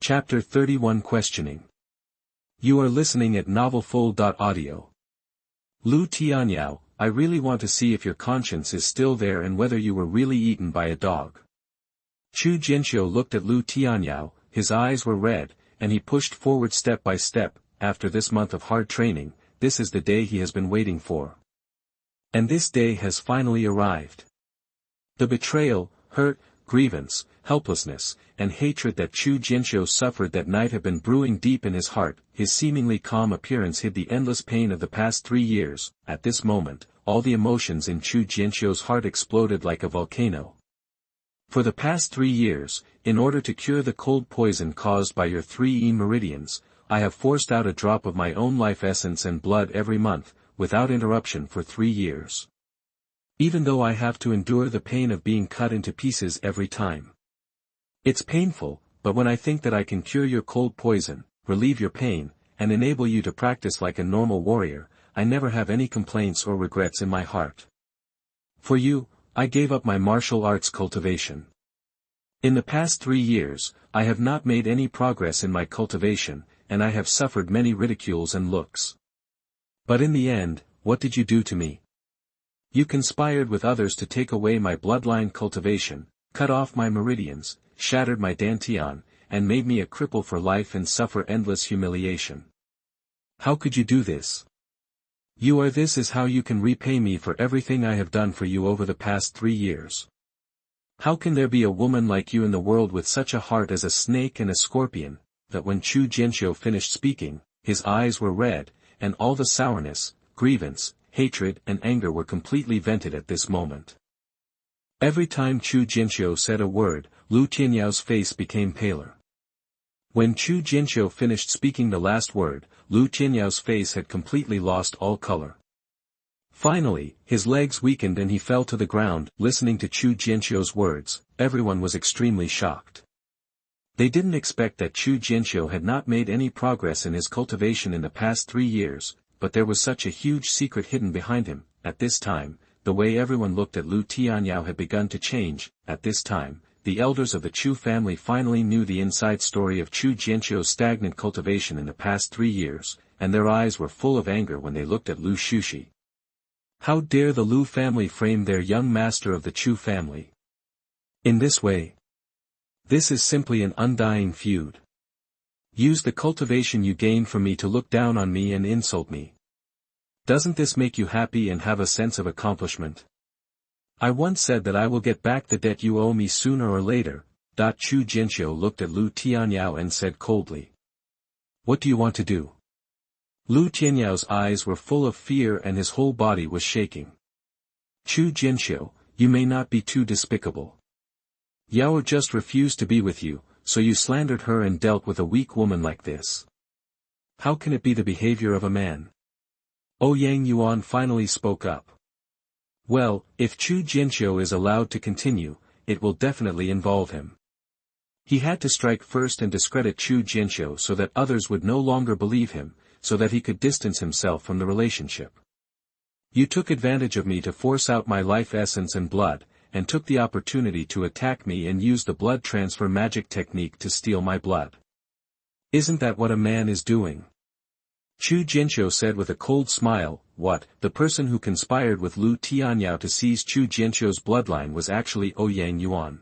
Chapter 31 Questioning. You are listening at novelfull.audio. Lu Tianyao, I really want to see if your conscience is still there and whether you were really eaten by a dog. Chu Jianqiu looked at Lu Tianyao, his eyes were red, and he pushed forward step by step. After this month of hard training, this is the day he has been waiting for. And this day has finally arrived. The betrayal, hurt, grievance, helplessness, and hatred that Chu Jianqiu suffered that night have been brewing deep in his heart. His seemingly calm appearance hid the endless pain of the past 3 years. At this moment, all the emotions in Chu Jianqiu's heart exploded like a volcano. For the past 3 years, in order to cure the cold poison caused by your 3 meridians, I have forced out a drop of my own life essence and blood every month, without interruption for 3 years. Even though I have to endure the pain of being cut into pieces every time. It's painful, but when I think that I can cure your cold poison, relieve your pain, and enable you to practice like a normal warrior, I never have any complaints or regrets in my heart. For you, I gave up my martial arts cultivation. In the past 3 years, I have not made any progress in my cultivation, and I have suffered many ridicules and looks. But in the end, what did you do to me? You conspired with others to take away my bloodline cultivation, cut off my meridians, shattered my dantian, and made me a cripple for life and suffer endless humiliation. How could you do this? This is how you can repay me for everything I have done for you over the past 3 years. How can there be a woman like you in the world with such a heart as a snake and a scorpion? That when Chu Jianqiu finished speaking, his eyes were red, and all the sourness, grievance, hatred and anger were completely vented at this moment. Every time Chu Jianqiu said a word, Lu Tianyao face became paler. When Chu Jianqiu finished speaking the last word, Lu Tianyao face had completely lost all color. Finally, his legs weakened and he fell to the ground. Listening to Chu Jianqiu's words, everyone was extremely shocked. They didn't expect that Chu Jianqiu had not made any progress in his cultivation in the past 3 years, but there was such a huge secret hidden behind him. At this time, the way everyone looked at Lu Tianyao had begun to change. At this time, the elders of the Chu family finally knew the inside story of Chu Jianqiu's stagnant cultivation in the past 3 years, and their eyes were full of anger when they looked at Lu Shushi. How dare the Lu family frame their young master of the Chu family in this way? This is simply an undying feud. Use the cultivation you gained from me to look down on me and insult me. Doesn't this make you happy and have a sense of accomplishment? I once said that I will get back the debt you owe me sooner or later. Chu Jianqiu looked at Lu Tianyao and said coldly. What do you want to do? Lu Tianyao's eyes were full of fear and his whole body was shaking. Chu Jianqiu, you may not be too despicable. Yao just refused to be with you, so you slandered her and dealt with a weak woman like this. How can it be the behavior of a man? Yang Yuan finally spoke up. Well, if Chu Jianqiu is allowed to continue, it will definitely involve him. He had to strike first and discredit Chu Jianqiu so that others would no longer believe him, so that he could distance himself from the relationship. You took advantage of me to force out my life essence and blood, and took the opportunity to attack me and use the blood transfer magic technique to steal my blood. Isn't that what a man is doing? Chu Jianqiu said with a cold smile. What? The person who conspired with Lu Tianyao to seize Chu Jianqiu's bloodline was actually Yang Yuan.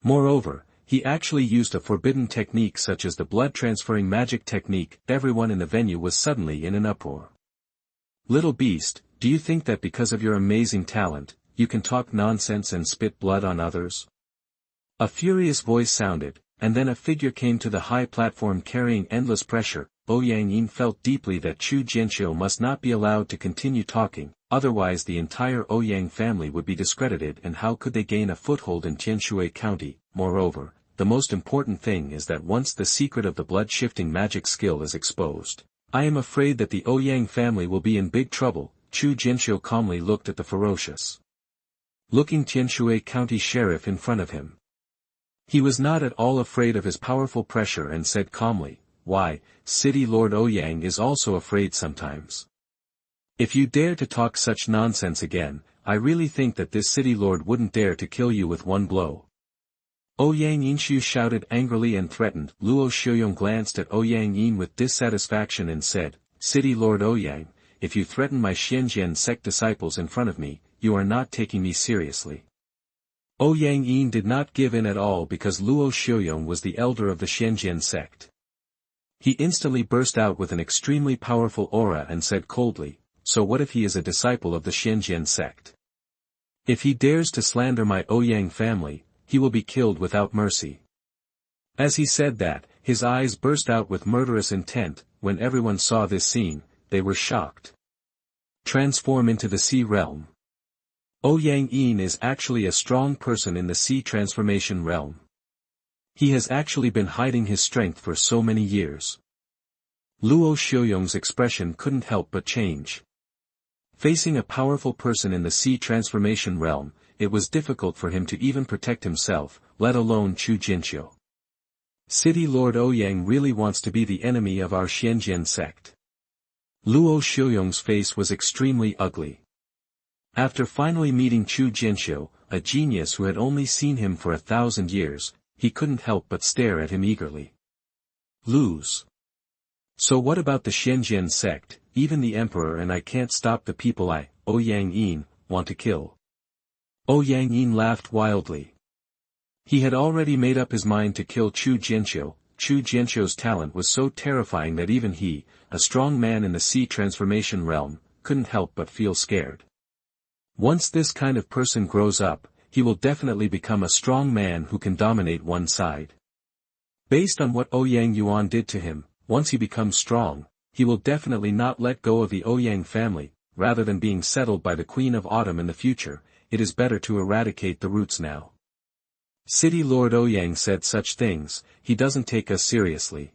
Moreover, he actually used a forbidden technique such as the blood transferring magic technique. Everyone in the venue was suddenly in an uproar. Little beast, do you think that because of your amazing talent, you can talk nonsense and spit blood on others? A furious voice sounded, and then a figure came to the high platform carrying endless pressure. Yang Yin felt deeply that Chu Jianqiu must not be allowed to continue talking, otherwise the entire Ouyang family would be discredited and how could they gain a foothold in Tianshui County. Moreover, the most important thing is that once the secret of the blood-shifting magic skill is exposed, I am afraid that the Ouyang family will be in big trouble. Chu Jianqiu calmly looked at the ferocious looking Tianshui County sheriff in front of him. He was not at all afraid of his powerful pressure and said calmly, why, City Lord Ouyang is also afraid sometimes. If you dare to talk such nonsense again, I really think that this City Lord wouldn't dare to kill you with one blow. Lianzhu shouted angrily and threatened. Luo Xiuyong glanced at Lianzhu with dissatisfaction and said, City Lord Ouyang, if you threaten my Xuanjian sect disciples in front of me, you are not taking me seriously. Lianzhu did not give in at all because Luo Xiuyong was the elder of the Xuanjian sect. He instantly burst out with an extremely powerful aura and said coldly, so what if he is a disciple of the Xuanjian sect? If he dares to slander my Ouyang family, he will be killed without mercy. As he said that, his eyes burst out with murderous intent. When everyone saw this scene, they were shocked. Transform into the sea realm. Ouyang is actually a strong person in the sea transformation realm. He has actually been hiding his strength for so many years. Luo Xiuyong's expression couldn't help but change. Facing a powerful person in the sea transformation realm, it was difficult for him to even protect himself, let alone Chu Jianqiu. City Lord Ouyang really wants to be the enemy of our Xuanjian sect. Luo Xiuyong's face was extremely ugly. After finally meeting Chu Jianqiu, a genius who had only seen him for 1,000 years, he couldn't help but stare at him eagerly. Lose. So what about the Xuanjian sect? Even the emperor and I can't stop the people I, Ouyang, want to kill. Ouyang laughed wildly. He had already made up his mind to kill Chu Jianqiu. Chu Jianqiu's talent was so terrifying that even he, a strong man in the sea transformation realm, couldn't help but feel scared. Once this kind of person grows up, he will definitely become a strong man who can dominate one side. Based on what Ouyang Yuan did to him, once he becomes strong, he will definitely not let go of the Ouyang family. Rather than being settled by the Queen of Autumn in the future, it is better to eradicate the roots now. City Lord Ouyang said such things, he doesn't take us seriously.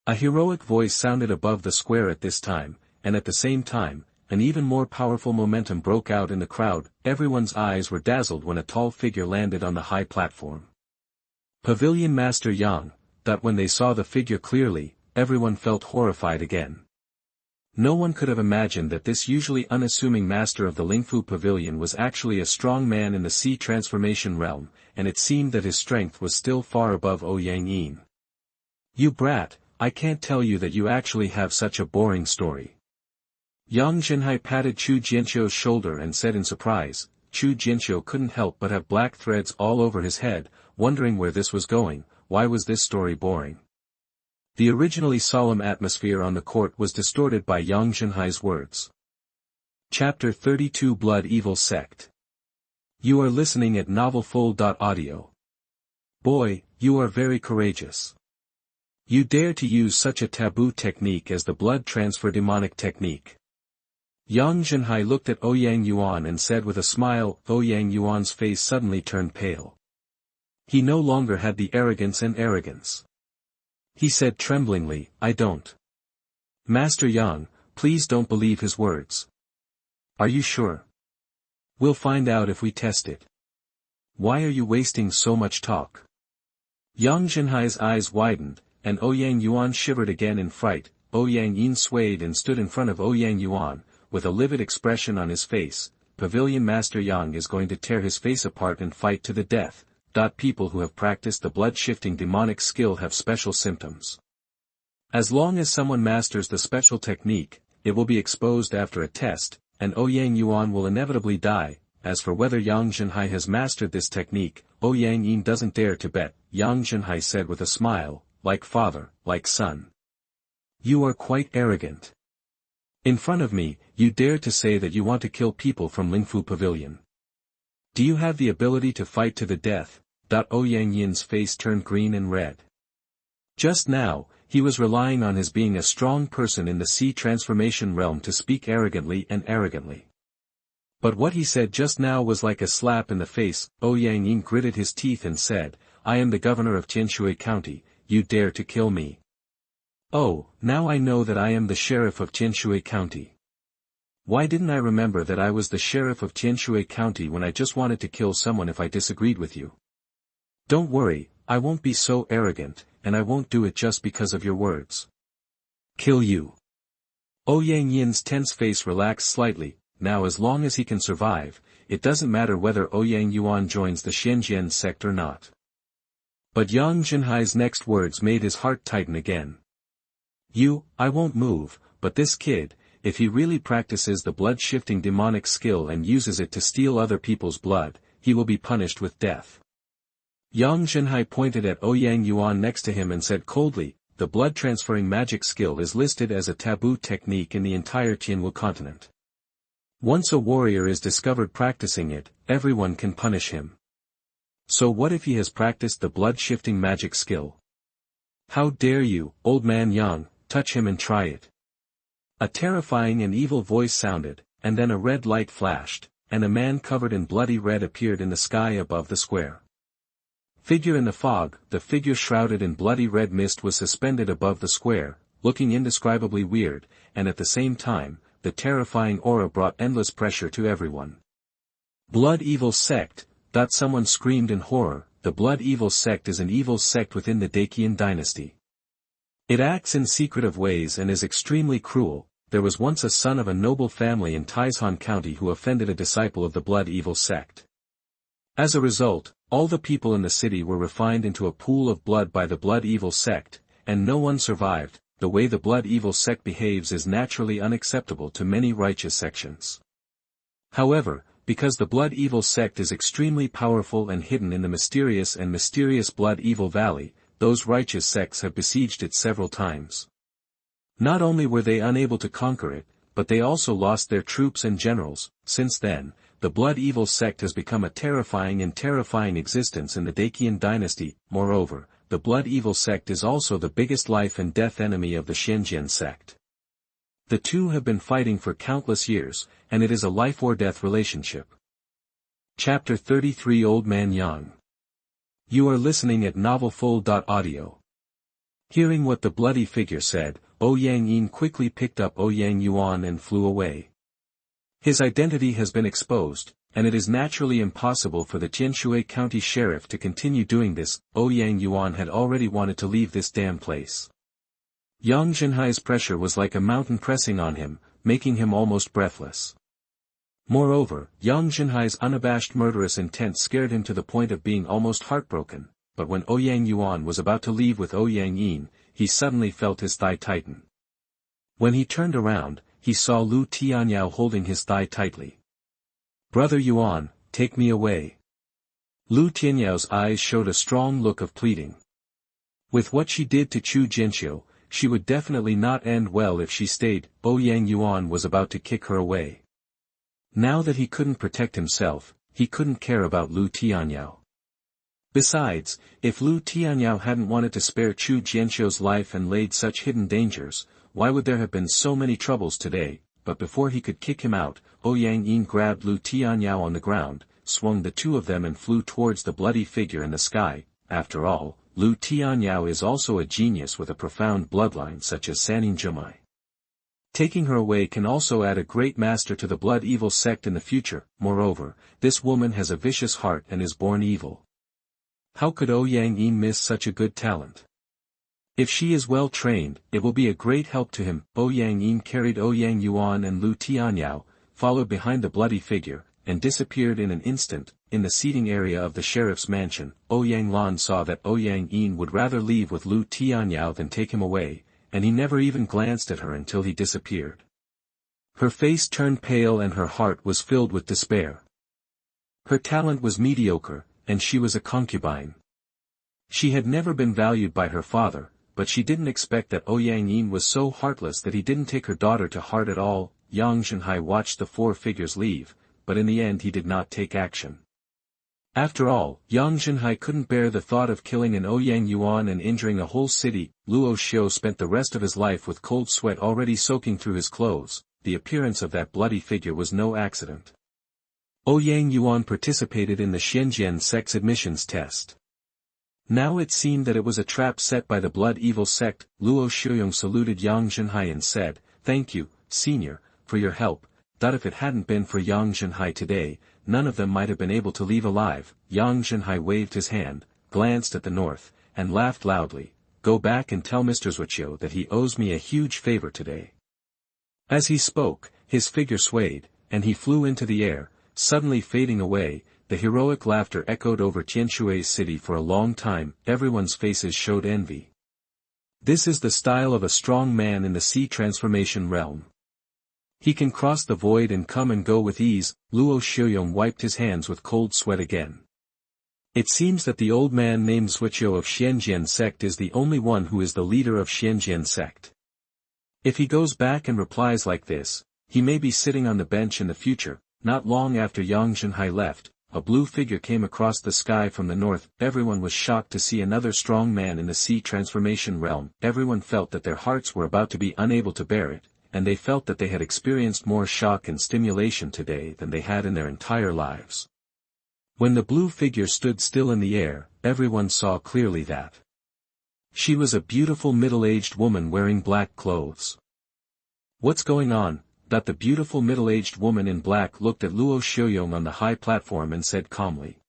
A heroic voice sounded above the square at this time, and at the same time, an even more powerful momentum broke out in the crowd. Everyone's eyes were dazzled when a tall figure landed on the high platform. Pavilion Master Yang, that when they saw the figure clearly, everyone felt horrified again. No one could have imagined that this usually unassuming master of the Lingfu Pavilion was actually a strong man in the sea transformation realm, and it seemed that his strength was still far above Ouyang. You brat, I can't tell you that you actually have such a boring story. Yang Zhenhai patted Chu Jianqiu's shoulder and said in surprise. Chu Jianqiu couldn't help but have black threads all over his head, wondering where this was going. Why was this story boring? The originally solemn atmosphere on the court was distorted by Yang Zhenhai's words. Chapter 32 Blood Evil Sect. You are listening at novelfull.audio. Boy, you are very courageous. You dare to use such a taboo technique as the blood transfer demonic technique. Yang Zhenhai looked at Ouyang Yuan and said with a smile. Ouyang Yuan's face suddenly turned pale. He no longer had the arrogance. He said tremblingly, I don't. Master Yang, please don't believe his words. Are you sure? We'll find out if we test it. Why are you wasting so much talk? Yang Zhenhai's eyes widened, and Ouyang Yuan shivered again in fright. Ouyang swayed and stood in front of Ouyang Yuan, with a livid expression on his face. Pavilion Master Yang is going to tear his face apart and fight to the death. People who have practiced the blood-shifting demonic skill have special symptoms. As long as someone masters the special technique, it will be exposed after a test, and Ouyang Yuan will inevitably die. As for whether Yang Zhenhai has mastered this technique, Ouyang doesn't dare to bet. Yang Zhenhai said with a smile, like father, like son. You are quite arrogant. In front of me, you dare to say that you want to kill people from Lingfu Pavilion. Do you have the ability to fight to the death? Ouyang Yin's face turned green and red. Just now, he was relying on his being a strong person in the sea transformation realm to speak arrogantly. But what he said just now was like a slap in the face. Ouyang Yin gritted his teeth and said, I am the governor of Tianshui County, you dare to kill me. Oh, now I know that I am the sheriff of Tianshui County. Why didn't I remember that I was the sheriff of Tianshui County when I just wanted to kill someone if I disagreed with you? Don't worry, I won't be so arrogant, and I won't do it just because of your words. Kill you. Ouyang Yin's tense face relaxed slightly. Now as long as he can survive, it doesn't matter whether Ouyang Yuan joins the Xuanjian sect or not. But Yang Zhenhai's next words made his heart tighten again. I won't move, but this kid, if he really practices the blood-shifting demonic skill and uses it to steal other people's blood, he will be punished with death. Yang Zhenhai pointed at Ouyang Yuan next to him and said coldly, the blood-transferring magic skill is listed as a taboo technique in the entire Tianwu continent. Once a warrior is discovered practicing it, everyone can punish him. So what if he has practiced the blood-shifting magic skill? How dare you, old man Yang, touch him and try it. A terrifying and evil voice sounded, and then a red light flashed, and a man covered in bloody red appeared in the sky above the square. Figure in the fog, the figure shrouded in bloody red mist was suspended above the square, looking indescribably weird, and at the same time, the terrifying aura brought endless pressure to everyone. Blood Evil Sect, someone screamed in horror. The Blood Evil Sect is an evil sect within the Daqian dynasty. It acts in secretive ways and is extremely cruel. There was once a son of a noble family in Taishan County who offended a disciple of the Blood Evil Sect. As a result, all the people in the city were refined into a pool of blood by the Blood Evil Sect, and no one survived. The way the Blood Evil Sect behaves is naturally unacceptable to many righteous sections. However, because the Blood Evil Sect is extremely powerful and hidden in the mysterious Blood Evil Valley, those righteous sects have besieged it several times. Not only were they unable to conquer it, but they also lost their troops and generals. Since then, the Blood Evil Sect has become a terrifying existence in the Daqian dynasty. Moreover, the Blood Evil Sect is also the biggest life and death enemy of the Xuanjian sect. The two have been fighting for countless years, and it is a life-or-death relationship. Chapter 33 Old Man Yang. You are listening at novelfull.audio. Hearing what the bloody figure said, Ouyang Yin quickly picked up Ouyang Yuan and flew away. His identity has been exposed, and it is naturally impossible for the Tianshui County Sheriff to continue doing this. Ouyang Yuan had already wanted to leave this damn place. Yang Zhenhai's pressure was like a mountain pressing on him, making him almost breathless. Moreover, Yang Zhenhai's unabashed murderous intent scared him to the point of being almost heartbroken, but when Ouyang Yuan was about to leave with Ouyang Yin, he suddenly felt his thigh tighten. When he turned around, he saw Lu Tianyao holding his thigh tightly. Brother Yuan, take me away. Lu Tianyao's eyes showed a strong look of pleading. With what she did to Chu Jianqiu, she would definitely not end well if she stayed. Ouyang Yuan was about to kick her away. Now that he couldn't protect himself, he couldn't care about Lu Tianyao. Besides, if Lu Tianyao hadn't wanted to spare Chu Jianqiu's life and laid such hidden dangers, why would there have been so many troubles today? But before he could kick him out, Ouyang Yin grabbed Lu Tianyao on the ground, swung the two of them and flew towards the bloody figure in the sky. After all, Lu Tianyao is also a genius with a profound bloodline such as Sanin Jumai. Taking her away can also add a great master to the Blood Evil Sect in the future. Moreover, this woman has a vicious heart and is born evil. How could Ouyang Yin miss such a good talent? If she is well trained, it will be a great help to him. Ouyang Yin carried Ouyang Yuan and Lu Tianyao, followed behind the bloody figure, and disappeared in an instant. In the seating area of the sheriff's mansion, Ouyang Lan saw that Ouyang Yin would rather leave with Lu Tianyao than take him away, and he never even glanced at her until he disappeared. Her face turned pale and her heart was filled with despair. Her talent was mediocre, and she was a concubine. She had never been valued by her father, but she didn't expect that Ouyang Yin was so heartless that he didn't take her daughter to heart at all. Yang Zhenhai watched the four figures leave, but in the end he did not take action. After all, Yang Zhenhai couldn't bear the thought of killing an Ouyang Yuan and injuring a whole city. Luo Xiu spent the rest of his life with cold sweat already soaking through his clothes. The appearance of that bloody figure was no accident. Ouyang Yuan participated in the Xuanjian sect's admissions test. Now it seemed that it was a trap set by the Blood Evil Sect. Luo Xiuyong saluted Yang Zhenhai and said, "Thank you, senior, for your help. That if it hadn't been for Yang Zhenhai today, none of them might have been able to leave alive." Yang Zhenhai waved his hand, glanced at the north, and laughed loudly. "Go back and tell Mr. Zuoqiu that he owes me a huge favor today." As he spoke, his figure swayed, and he flew into the air, suddenly fading away. the heroic laughter echoed over Tianshui's city for a long time. Everyone's faces showed envy. This is the style of a strong man in the sea transformation realm. He can cross the void and come and go with ease. Luo Xiuyong wiped his hands with cold sweat again. It seems that the old man named Zuoqiu of Xuanjian Sect is the only one who is the leader of Xuanjian Sect. If he goes back and replies like this, he may be sitting on the bench in the future. Not long after Yang Zhenhai left, a blue figure came across the sky from the north. Everyone was shocked to see another strong man in the sea transformation realm. Everyone felt that their hearts were about to be unable to bear it, and they felt that they had experienced more shock and stimulation today than they had in their entire lives. When the blue figure stood still in the air, everyone saw clearly that she was a beautiful middle-aged woman wearing black clothes. "What's going on?" That the beautiful middle-aged woman in black looked at Luo Xiuyong on the high platform and said calmly.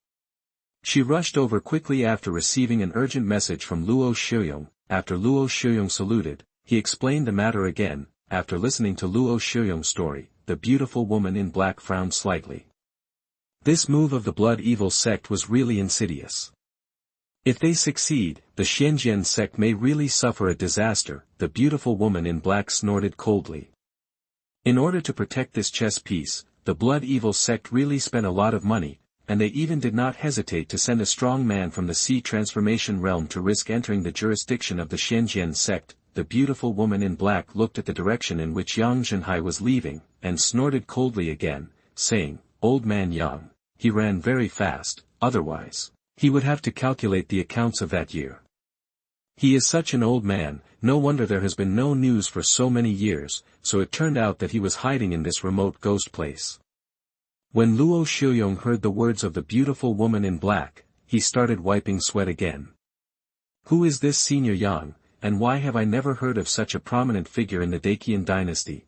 She rushed over quickly after receiving an urgent message from Luo Xiuyong. After Luo Xiuyong saluted, he explained the matter again. After listening to Luo Xiuyong's story, the beautiful woman in black frowned slightly. This move of the Blood Evil sect was really insidious. If they succeed, the Xuanjian sect may really suffer a disaster. The beautiful woman in black snorted coldly. In order to protect this chess piece, the Blood Evil sect really spent a lot of money, and they even did not hesitate to send a strong man from the sea transformation realm to risk entering the jurisdiction of the Xuanjian sect. The beautiful woman in black looked at the direction in which Yang Zhenhai was leaving, and snorted coldly again, saying, "Old man Yang, he ran very fast, otherwise, he would have to calculate the accounts of that year. He is such an old man, no wonder there has been no news for so many years." So it turned out that he was hiding in this remote ghost place. When Luo Xiuyong heard the words of the beautiful woman in black, he started wiping sweat again. Who is this senior Yang, and why have I never heard of such a prominent figure in the Daqian dynasty?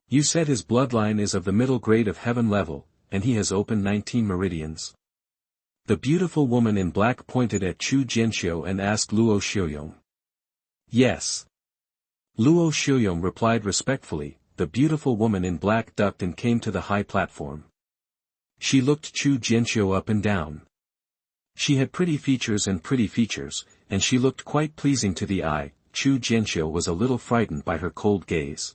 You said his bloodline is of the middle grade of heaven level, and he has opened 19 meridians. The beautiful woman in black pointed at Chu Jianqiu and asked Luo Xiuyong. Yes. Luo Xiuyong replied respectfully. The beautiful woman in black ducked and came to the high platform. She looked Chu Jianqiu up and down. She had pretty features, and she looked quite pleasing to the eye. Chu Jianqiu was a little frightened by her cold gaze.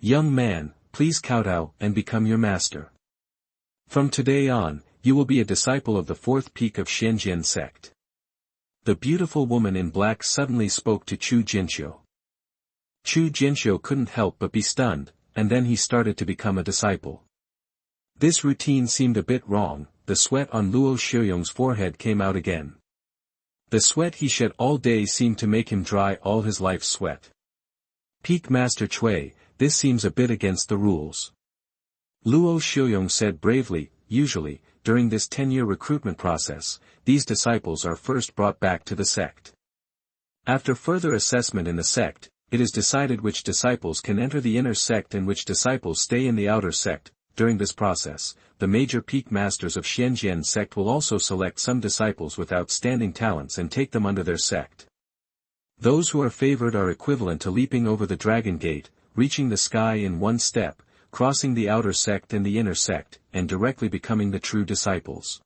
"Young man, please kowtow and become your master. From today on, you will be a disciple of the fourth peak of Xuanjian sect." The beautiful woman in black suddenly spoke to Chu Jianqiu. Chu Jianqiu couldn't help but be stunned, and then he started to become a disciple. This routine seemed a bit wrong. The sweat on Luo Xiuyong's forehead came out again. The sweat he shed all day seemed to make him dry all his life's sweat. "Peak Master Cui, this seems a bit against the rules." Luo Xiuyong said bravely. Usually, during this 10-year recruitment process, these disciples are first brought back to the sect. After further assessment in the sect, it is decided which disciples can enter the inner sect and which disciples stay in the outer sect. During this process, the major peak masters of Xuanjian sect will also select some disciples with outstanding talents and take them under their sect. Those who are favored are equivalent to leaping over the dragon gate, reaching the sky in one step, crossing the outer sect and the inner sect, and directly becoming the true disciples.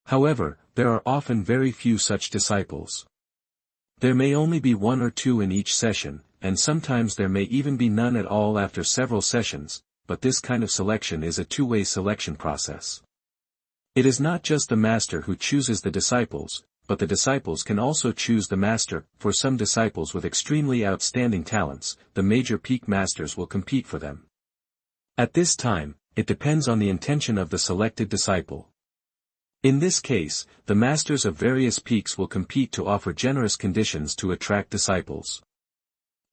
However, there are often very few such disciples. There may only be one or two in each session, and sometimes there may even be none at all after several sessions, but this kind of selection is a two-way selection process. It is not just the master who chooses the disciples, but the disciples can also choose the master. For some disciples with extremely outstanding talents, the major peak masters will compete for them. At this time, it depends on the intention of the selected disciple. In this case, the masters of various peaks will compete to offer generous conditions to attract disciples.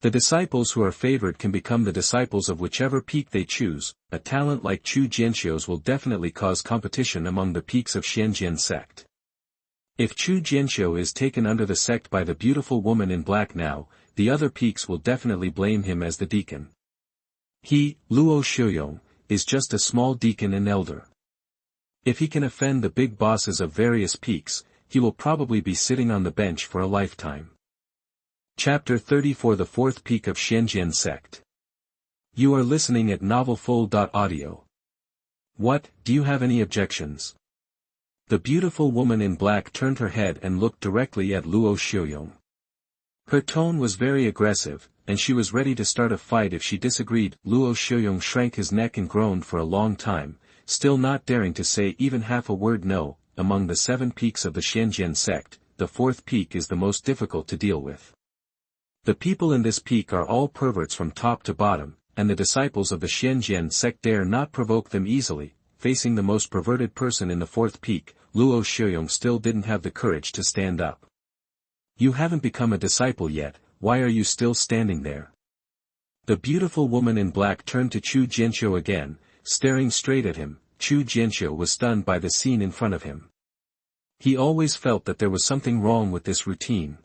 The disciples who are favored can become the disciples of whichever peak they choose. A talent like Chu Jianqiu's will definitely cause competition among the peaks of Xuanjian sect. If Chu Jianqiu is taken under the sect by the beautiful woman in black now, the other peaks will definitely blame him as the deacon. He, Luo Xiuyong, is just a small deacon and elder. If he can offend the big bosses of various peaks, he will probably be sitting on the bench for a lifetime. Chapter 34 The Fourth Peak of Xuanjian Sect. You are listening at novelfull.audio. What, do you have any objections? The beautiful woman in black turned her head and looked directly at Luo Xiuyong. Her tone was very aggressive, and she was ready to start a fight if she disagreed. Luo Xiuyong shrank his neck and groaned for a long time, still not daring to say even half a word. No, among the 7 peaks of the Xuanjian sect, the 4th peak is the most difficult to deal with. The people in this peak are all perverts from top to bottom, and the disciples of the Xuanjian sect dare not provoke them easily. Facing the most perverted person in the 4th peak, Luo Xiuyong still didn't have the courage to stand up. You haven't become a disciple yet, why are you still standing there? The beautiful woman in black turned to Chu Jianqiu again, staring straight at him. Chu Jianqiu was stunned by the scene in front of him. He always felt that there was something wrong with this routine.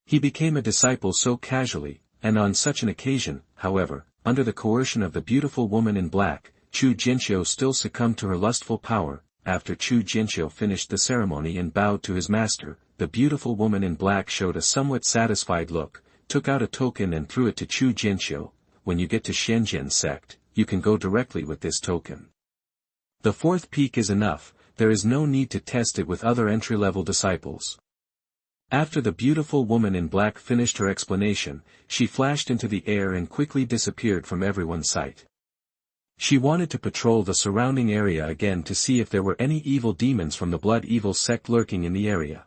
He became a disciple so casually, and on such an occasion, however, under the coercion of the beautiful woman in black, Chu Jianqiu still succumbed to her lustful power. After Chu Jianqiu finished the ceremony and bowed to his master, the beautiful woman in black showed a somewhat satisfied look, took out a token and threw it to Chu Jianqiu. When you get to Xuanjian sect, you can go directly with this token. The 4th peak is enough, there is no need to test it with other entry-level disciples. After the beautiful woman in black finished her explanation, she flashed into the air and quickly disappeared from everyone's sight. She wanted to patrol the surrounding area again to see if there were any evil demons from the blood evil sect lurking in the area.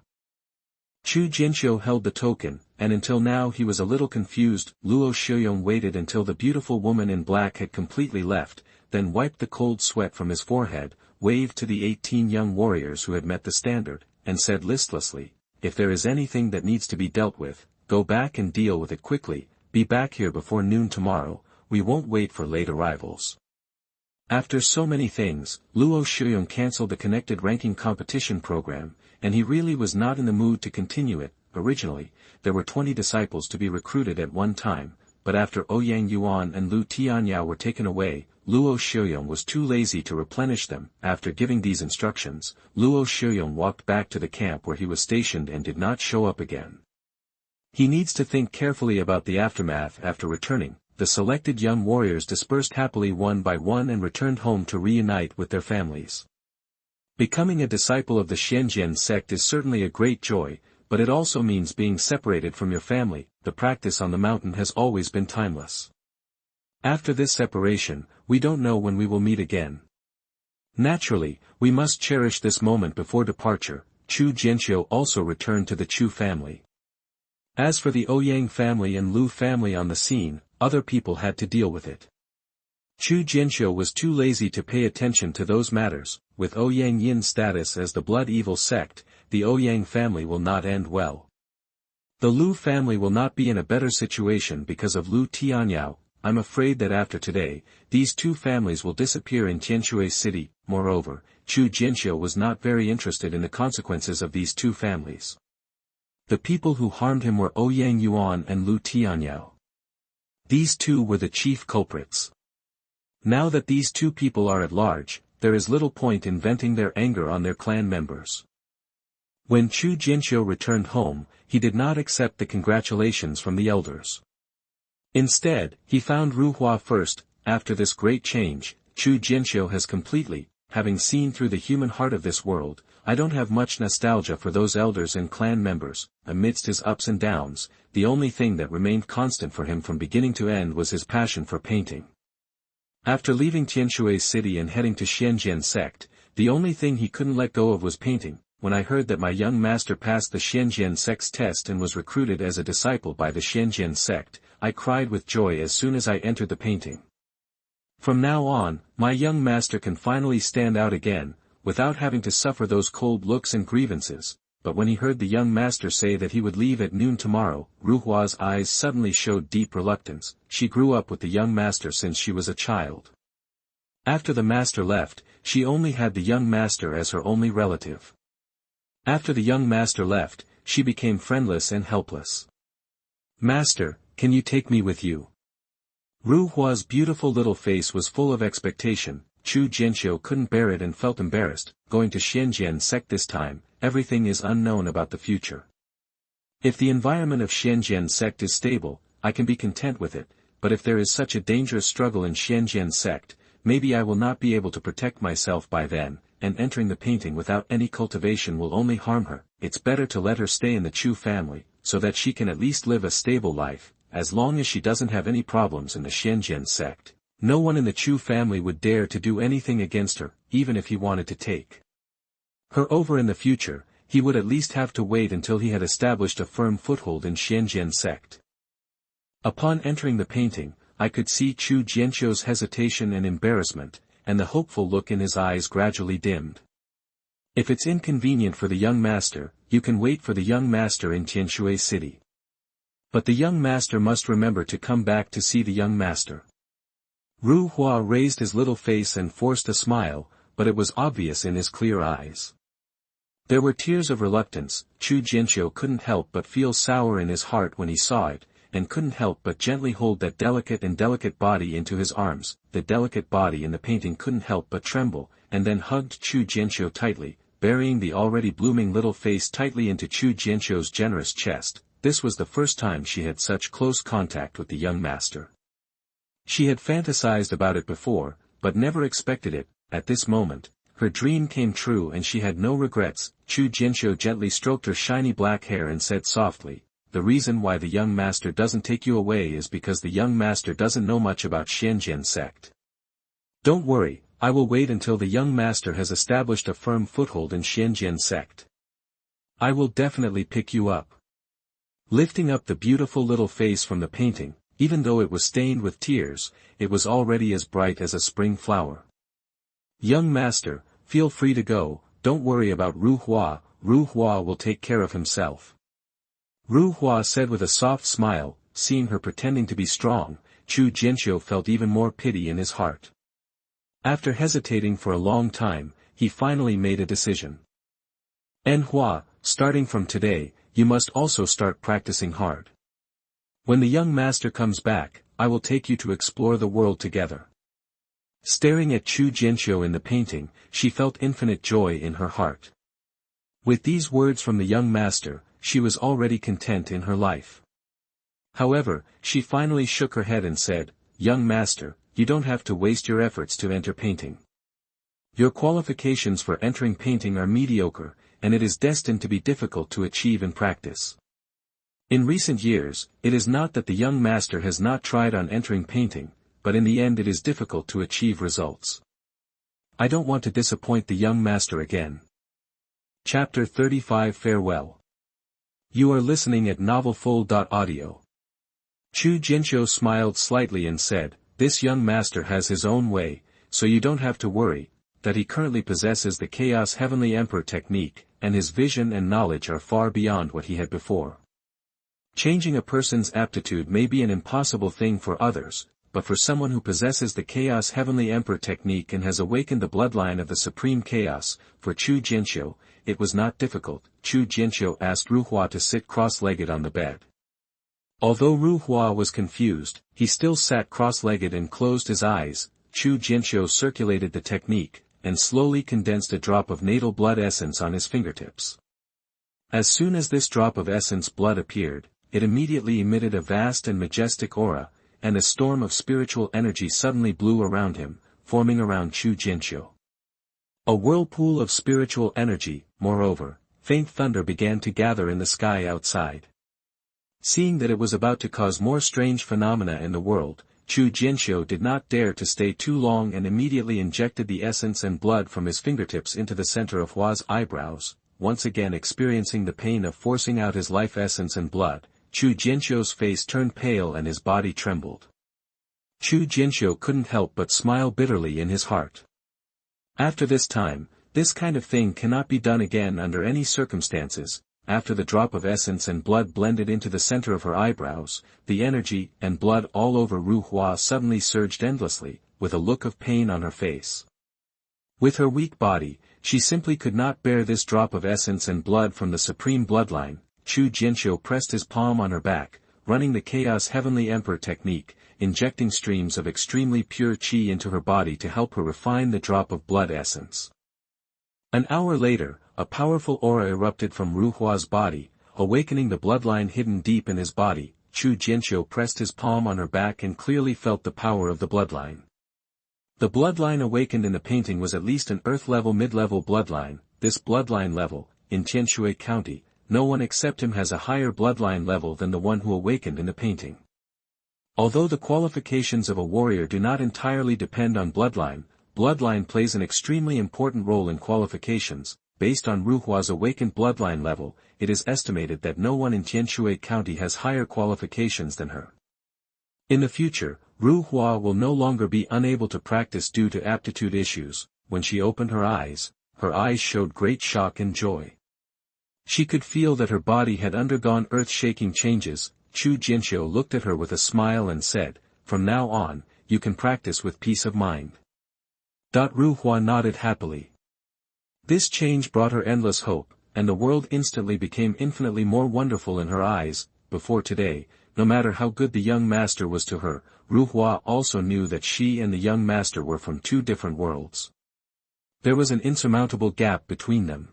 Chu Jianqiu held the token, and until now he was a little confused. Luo Xiuyong waited until the beautiful woman in black had completely left, then wiped the cold sweat from his forehead, waved to the 18 young warriors who had met the standard, and said listlessly, "If there is anything that needs to be dealt with, go back and deal with it quickly. Be back here before noon tomorrow, we won't wait for late arrivals." After so many things, Luo Xiuyong cancelled the connected ranking competition program, and he really was not in the mood to continue it. Originally, there were 20 disciples to be recruited at one time, but after Ouyang Yuan and Lu Tianyao were taken away, Luo Xiuyong was too lazy to replenish them. After giving these instructions, Luo Xiuyong walked back to the camp where he was stationed and did not show up again. He needs to think carefully about the aftermath. After returning, the selected young warriors dispersed happily one by one and returned home to reunite with their families. Becoming a disciple of the Xuanjian sect is certainly a great joy, but it also means being separated from your family. The practice on the mountain has always been timeless. After this separation, we don't know when we will meet again. Naturally, we must cherish this moment before departure. Chu Jianqiu also returned to the Chu family. As for the Ouyang family and Lu family on the scene, other people had to deal with it. Chu Jianqiu was too lazy to pay attention to those matters. With Ouyang Yin's status as the blood evil sect, the Ouyang family will not end well. The Lu family will not be in a better situation because of Lu Tianyao. I'm afraid that after today, these two families will disappear in Tianshui city. Moreover, Chu Jianqiu was not very interested in the consequences of these two families. The people who harmed him were Ouyang Yuan and Lu Tianyao. These two were the chief culprits. Now that these two people are at large, there is little point in venting their anger on their clan members. When Chu Jianqiu returned home, he did not accept the congratulations from the elders. Instead, he found Ruhua first. After this great change, Chu Jianqiu has completely, having seen through the human heart of this world, I don't have much nostalgia for those elders and clan members. Amidst his ups and downs, the only thing that remained constant for him from beginning to end was his passion for painting. After leaving Tianshui city and heading to Xuanjian sect, the only thing he couldn't let go of was painting. When I heard that my young master passed the Xuanjian sect's test and was recruited as a disciple by the Xuanjian sect, I cried with joy as soon as I entered the painting. From now on, my young master can finally stand out again, without having to suffer those cold looks and grievances. But when he heard the young master say that he would leave at noon tomorrow, Ruhua's eyes suddenly showed deep reluctance. She grew up with the young master since she was a child. After the master left, she only had the young master as her only relative. After the young master left, she became friendless and helpless. "Master, can you take me with you?" Ruhua's beautiful little face was full of expectation. Chu Jianqiu couldn't bear it and felt embarrassed. Going to Xuanjian sect this time, everything is unknown about the future. If the environment of Xuanjian sect is stable, I can be content with it, but if there is such a dangerous struggle in Xuanjian sect, maybe I will not be able to protect myself by then. and entering the painting without any cultivation will only harm her. It's better to let her stay in the Chu family, so that she can at least live a stable life, as long as she doesn't have any problems in the Xuanjian sect. No one in the Chu family would dare to do anything against her, even if he wanted to take her over in the future. He would at least have to wait until he had established a firm foothold in Xianxian sect. Upon entering the painting, I could see Chu Jianqiu's hesitation and embarrassment, and the hopeful look in his eyes gradually dimmed. If it's inconvenient for the young master, you can wait for the young master in Tianshui city. But the young master must remember to come back to see the young master. Ru Hua raised his little face and forced a smile, but it was obvious in his clear eyes. There were tears of reluctance. Chu Jianqiu couldn't help but feel sour in his heart when he saw it, and couldn't help but gently hold that delicate body into his arms. The delicate body in the painting couldn't help but tremble, and then hugged Chu Jianqiu tightly, burying the already blooming little face tightly into Chu Jianqiu's generous chest. This was the first time she had such close contact with the young master. She had fantasized about it before, but never expected it. At this moment, her dream came true and she had no regrets. Chu Jianqiu gently stroked her shiny black hair and said softly, "The reason why the young master doesn't take you away is because the young master doesn't know much about Xianjian sect. Don't worry, I will wait until the young master has established a firm foothold in Xianjian sect. I will definitely pick you up." Lifting up the beautiful little face from the painting, even though it was stained with tears, it was already as bright as a spring flower. "Young master, feel free to go, don't worry about Ru Hua will take care of himself." Ru Hua said with a soft smile. Seeing her pretending to be strong, Chu Jianqiu felt even more pity in his heart. After hesitating for a long time, he finally made a decision. "En Hua, starting from today, you must also start practicing hard. When the young master comes back, I will take you to explore the world together." Staring at Chu Jianqiu in the painting, she felt infinite joy in her heart. With these words from the young master, she was already content in her life. However, she finally shook her head and said, "Young master, you don't have to waste your efforts to enter painting. Your qualifications for entering painting are mediocre, and it is destined to be difficult to achieve in practice. In recent years, it is not that the young master has not tried on entering painting, but in the end it is difficult to achieve results. I don't want to disappoint the young master again." Chapter 35 Farewell. You are listening at novelfull.audio. Chu Jianqiu smiled slightly and said, "This young master has his own way, so you don't have to worry, that he currently possesses the Chaos Heavenly Emperor technique, and his vision and knowledge are far beyond what he had before. Changing a person's aptitude may be an impossible thing for others, but for someone who possesses the Chaos Heavenly Emperor technique and has awakened the bloodline of the Supreme Chaos, for Chu Jianqiu, it was not difficult." Chu Jianqiu asked Ru Hua to sit cross-legged on the bed. Although Ru Hua was confused, he still sat cross-legged and closed his eyes. Chu Jianqiu circulated the technique, and slowly condensed a drop of natal blood essence on his fingertips. As soon as this drop of essence blood appeared, it immediately emitted a vast and majestic aura, and a storm of spiritual energy suddenly blew around him, forming around Chu Jianqiu. A whirlpool of spiritual energy. Moreover, faint thunder began to gather in the sky outside. Seeing that it was about to cause more strange phenomena in the world, Chu Jianqiu did not dare to stay too long and immediately injected the essence and blood from his fingertips into the center of Hua's eyebrows. Once again experiencing the pain of forcing out his life essence and blood, Chu Jianqiu's face turned pale and his body trembled. Chu Jianqiu couldn't help but smile bitterly in his heart. After this time, this kind of thing cannot be done again under any circumstances. After the drop of essence and blood blended into the center of her eyebrows, the energy and blood all over Ru Hua suddenly surged endlessly, with a look of pain on her face. With her weak body, she simply could not bear this drop of essence and blood from the supreme bloodline. Chu Jianqiu pressed his palm on her back, running the Chaos Heavenly Emperor technique, injecting streams of extremely pure qi into her body to help her refine the drop of blood essence. An hour later, a powerful aura erupted from Ru Hua's body, awakening the bloodline hidden deep in his body. Chu Jianqiu pressed his palm on her back and clearly felt the power of the bloodline. The bloodline awakened in the painting was at least an earth-level mid-level bloodline. This bloodline level, in Tianshui County, no one except him has a higher bloodline level than the one who awakened in the painting. Although the qualifications of a warrior do not entirely depend on bloodline, bloodline plays an extremely important role in qualifications. Based on Ruhua's awakened bloodline level, it is estimated that no one in Tianshui County has higher qualifications than her. In the future, Ruhua will no longer be unable to practice due to aptitude issues. When she opened her eyes showed great shock and joy. She could feel that her body had undergone earth-shaking changes. Chu Jianqiu looked at her with a smile and said, "From now on, you can practice with peace of mind." Ruhua nodded happily. This change brought her endless hope, and the world instantly became infinitely more wonderful in her eyes. Before today, no matter how good the young master was to her, Ruhua also knew that she and the young master were from two different worlds. There was an insurmountable gap between them.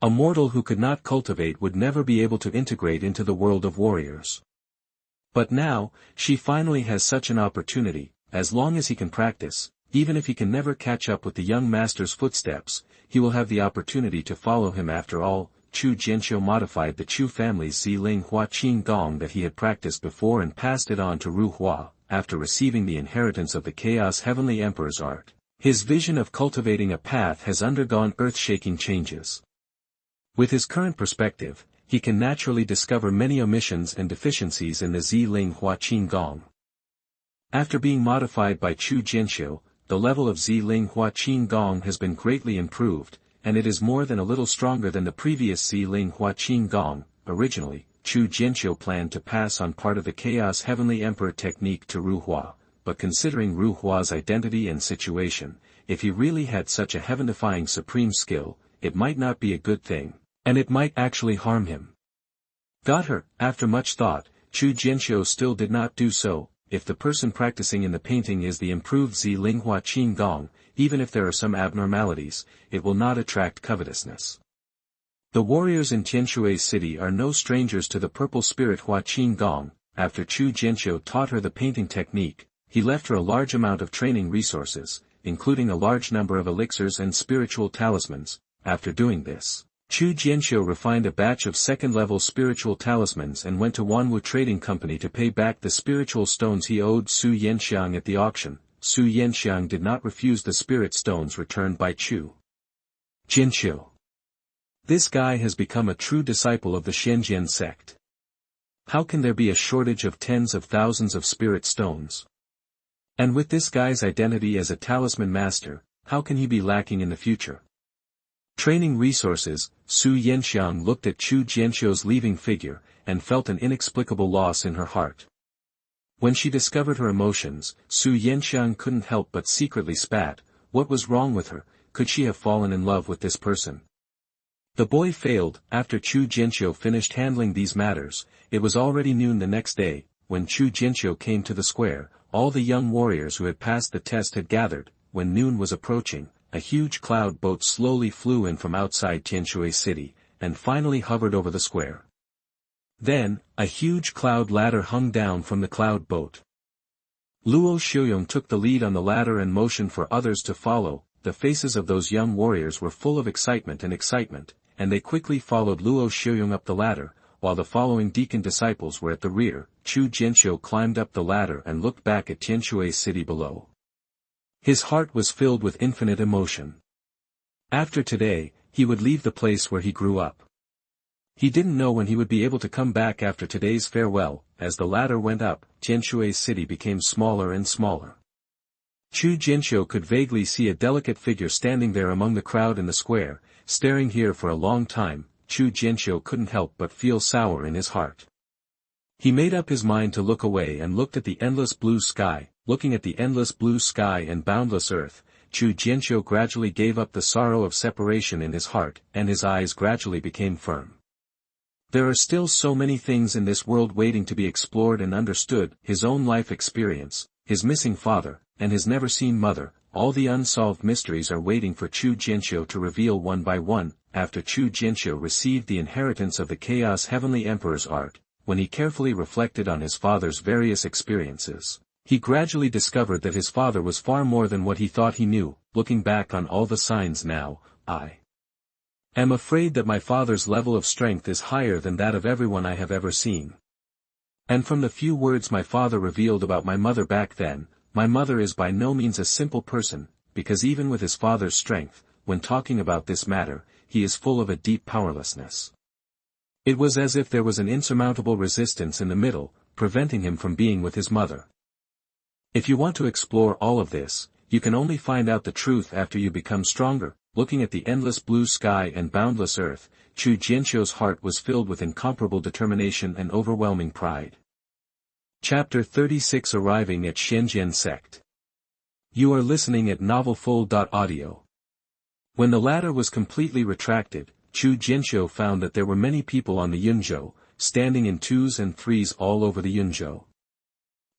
A mortal who could not cultivate would never be able to integrate into the world of warriors. But now, she finally has such an opportunity. As long as he can practice, even if he can never catch up with the young master's footsteps, he will have the opportunity to follow him after all. Chu Jianqiu modified the Chu family's Ziling Hua Qing Gong that he had practiced before and passed it on to Ruhua. After receiving the inheritance of the Chaos Heavenly Emperor's art, his vision of cultivating a path has undergone earth-shaking changes. With his current perspective, he can naturally discover many omissions and deficiencies in the Ziling Hua Qing Gong. After being modified by Chu Jianqiu, the level of Ziling Hua Qing Gong has been greatly improved, and it is more than a little stronger than the previous Ziling Hua Qing Gong. Originally, Chu Jianqiu planned to pass on part of the Chaos Heavenly Emperor technique to Ruhua, but considering Ruhua's identity and situation, if he really had such a heaven-defying supreme skill, it might not be a good thing, and it might actually harm him. After much thought, Chu Jianqiu still did not do so. If the person practicing in the painting is the improved Ziling Hua Qing Gong, even if there are some abnormalities, it will not attract covetousness. The warriors in Tianshui city are no strangers to the purple spirit Hua Qing Gong. After Chu Jianqiu taught her the painting technique, he left her a large amount of training resources, including a large number of elixirs and spiritual talismans. After doing this, Chu Jianqiu refined a batch of second-level spiritual talismans and went to Wanwu Trading Company to pay back the spiritual stones he owed Su Yanxiang at the auction. Su Yanxiang did not refuse the spirit stones returned by Chu Jianqiu. This guy has become a true disciple of the Xuanjian sect. How can there be a shortage of tens of thousands of spirit stones? And with this guy's identity as a talisman master, how can he be lacking in the future? Training resources. Su Yanxiang looked at Chu Jianqiu's leaving figure, and felt an inexplicable loss in her heart. When she discovered her emotions, Su Yanxiang couldn't help but secretly spat. What was wrong with her? Could she have fallen in love with this person? The boy failed. After Chu Jianqiu finished handling these matters, it was already noon the next day. When Chu Jianqiu came to the square, all the young warriors who had passed the test had gathered. When noon was approaching, a huge cloud boat slowly flew in from outside Tianshui city, and finally hovered over the square. Then, a huge cloud ladder hung down from the cloud boat. Luo Xiuyong took the lead on the ladder and motioned for others to follow. The faces of those young warriors were full of excitement, and they quickly followed Luo Xiuyong up the ladder, while the following deacon disciples were at the rear. Chu Jianqiu climbed up the ladder and looked back at Tianshui city below. His heart was filled with infinite emotion. After today, he would leave the place where he grew up. He didn't know when he would be able to come back after today's farewell. As the ladder went up, Tianshui city became smaller and smaller. Chu Jianqiu could vaguely see a delicate figure standing there among the crowd in the square, staring here for a long time. Chu Jianqiu couldn't help but feel sour in his heart. He made up his mind to look away and looked at the endless blue sky. Looking at the endless blue sky and boundless earth, Chu Jianqiu gradually gave up the sorrow of separation in his heart, and his eyes gradually became firm. There are still so many things in this world waiting to be explored and understood. His own life experience, his missing father, and his never-seen mother, all the unsolved mysteries are waiting for Chu Jianqiu to reveal one by one. After Chu Jianqiu received the inheritance of the Chaos Heavenly Emperor's art, when he carefully reflected on his father's various experiences, He gradually discovered that his father was far more than what he thought he knew. Looking back on all the signs now, I am afraid that my father's level of strength is higher than that of everyone I have ever seen. And from the few words my father revealed about my mother back then, my mother is by no means a simple person, because even with his father's strength, when talking about this matter, he is full of a deep powerlessness. It was as if there was an insurmountable resistance in the middle, preventing him from being with his mother. If you want to explore all of this, you can only find out the truth after you become stronger. Looking at the endless blue sky and boundless earth, Chu Jianqiu's heart was filled with incomparable determination and overwhelming pride. Chapter 36 Arriving at Xuanjian Sect. You are listening at novelfull.audio. When the ladder was completely retracted, Chu Jianqiu found that there were many people on the Yunzhou, standing in twos and threes all over the Yunzhou.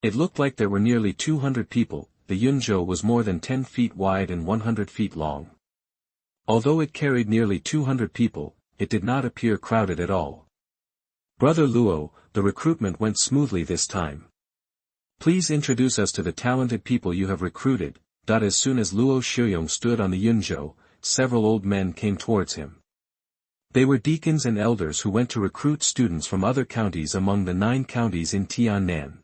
It looked like there were nearly 200 people. The Yunzhou was more than 10 feet wide and 100 feet long. Although it carried nearly 200 people, it did not appear crowded at all. Brother Luo, the recruitment went smoothly this time. Please introduce us to the talented people you have recruited. As soon as Luo Shiyong stood on the Yunzhou, several old men came towards him. They were deacons and elders who went to recruit students from other counties among the 9 counties in Tiannan.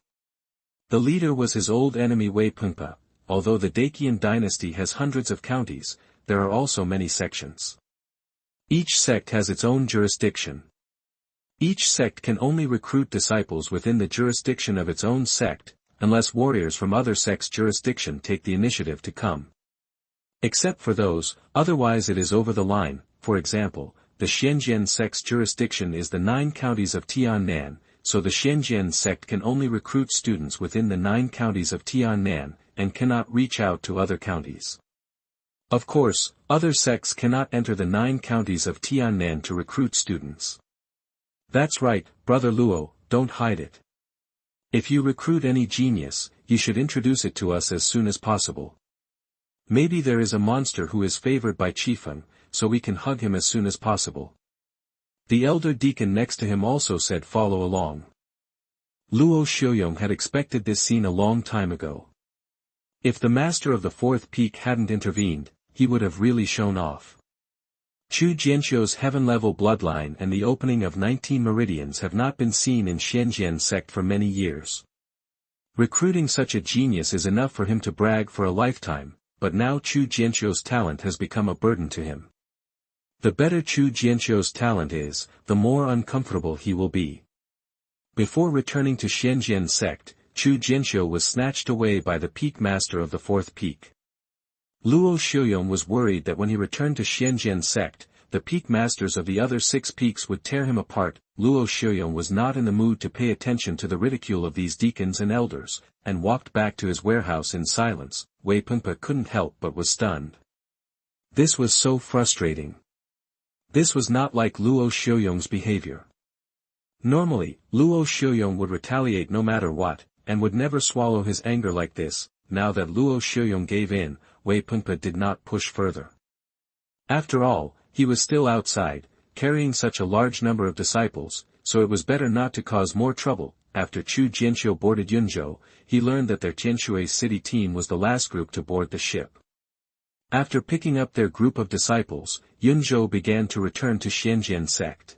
The leader was his old enemy Wei Pengpa. Although the Dacian dynasty has hundreds of counties, there are also many sections. Each sect has its own jurisdiction. Each sect can only recruit disciples within the jurisdiction of its own sect, unless warriors from other sects' jurisdiction take the initiative to come. Except for those, otherwise it is over the line. For example, the Xuanjian sect's jurisdiction is the 9 counties of Tiannan, so the Xuanjian sect can only recruit students within the 9 counties of Tiannan, and cannot reach out to other counties. Of course, other sects cannot enter the 9 counties of Tiannan to recruit students. That's right, Brother Luo, don't hide it. If you recruit any genius, you should introduce it to us as soon as possible. Maybe there is a monster who is favored by Qifeng, so we can hug him as soon as possible. The elder deacon next to him also said follow along. Luo Shiyong had expected this scene a long time ago. If the master of the 4th peak hadn't intervened, he would have really shown off. Chu Jianqiu's heaven-level bloodline and the opening of 19 meridians have not been seen in Xuanjian sect for many years. Recruiting such a genius is enough for him to brag for a lifetime, but now Chu Jianqiu's talent has become a burden to him. The better Chu Jianqiu's talent is, the more uncomfortable he will be. Before returning to Xuanjian sect, Chu Jianqiu was snatched away by the peak master of the 4th peak. Luo Shiyong was worried that when he returned to Xuanjian sect, the peak masters of the other 6 peaks would tear him apart. Luo Shiyong was not in the mood to pay attention to the ridicule of these deacons and elders, and walked back to his warehouse in silence. Wei Pengpa couldn't help but was stunned. This was so frustrating. This was not like Luo Shiyong's behavior. Normally, Luo Shiyong would retaliate no matter what, and would never swallow his anger like this. Now that Luo Shiyong gave in, Wei Pengpa did not push further. After all, he was still outside, carrying such a large number of disciples, so it was better not to cause more trouble. After Chu Jianqiu boarded Yunzhou, he learned that their Tianshui city team was the last group to board the ship. After picking up their group of disciples, Yunzhou began to return to Xuanjian sect.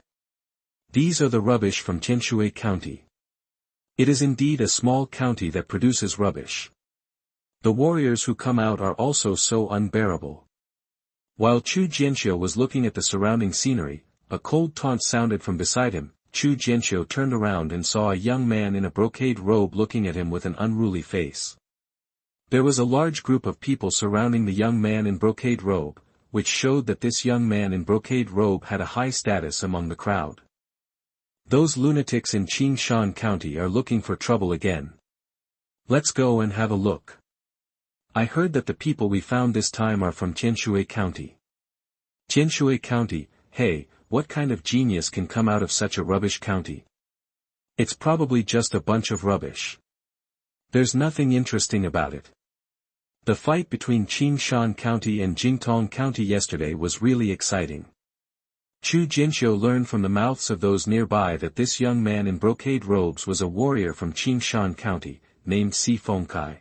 These are the rubbish from Tianshui County. It is indeed a small county that produces rubbish. The warriors who come out are also so unbearable. While Chu Jianqiu was looking at the surrounding scenery, a cold taunt sounded from beside him. Chu Jianqiu turned around and saw a young man in a brocade robe looking at him with an unruly face. There was a large group of people surrounding the young man in brocade robe, which showed that this young man in brocade robe had a high status among the crowd. Those lunatics in Xingshan County are looking for trouble again. Let's go and have a look. I heard that the people we found this time are from Tianshui County. Tianshui County, hey, what kind of genius can come out of such a rubbish county? It's probably just a bunch of rubbish. There's nothing interesting about it. The fight between Qingshan County and Jingtong County yesterday was really exciting. Chu Jianqiu learned from the mouths of those nearby that this young man in brocade robes was a warrior from Qingshan County. named Si Fengkai.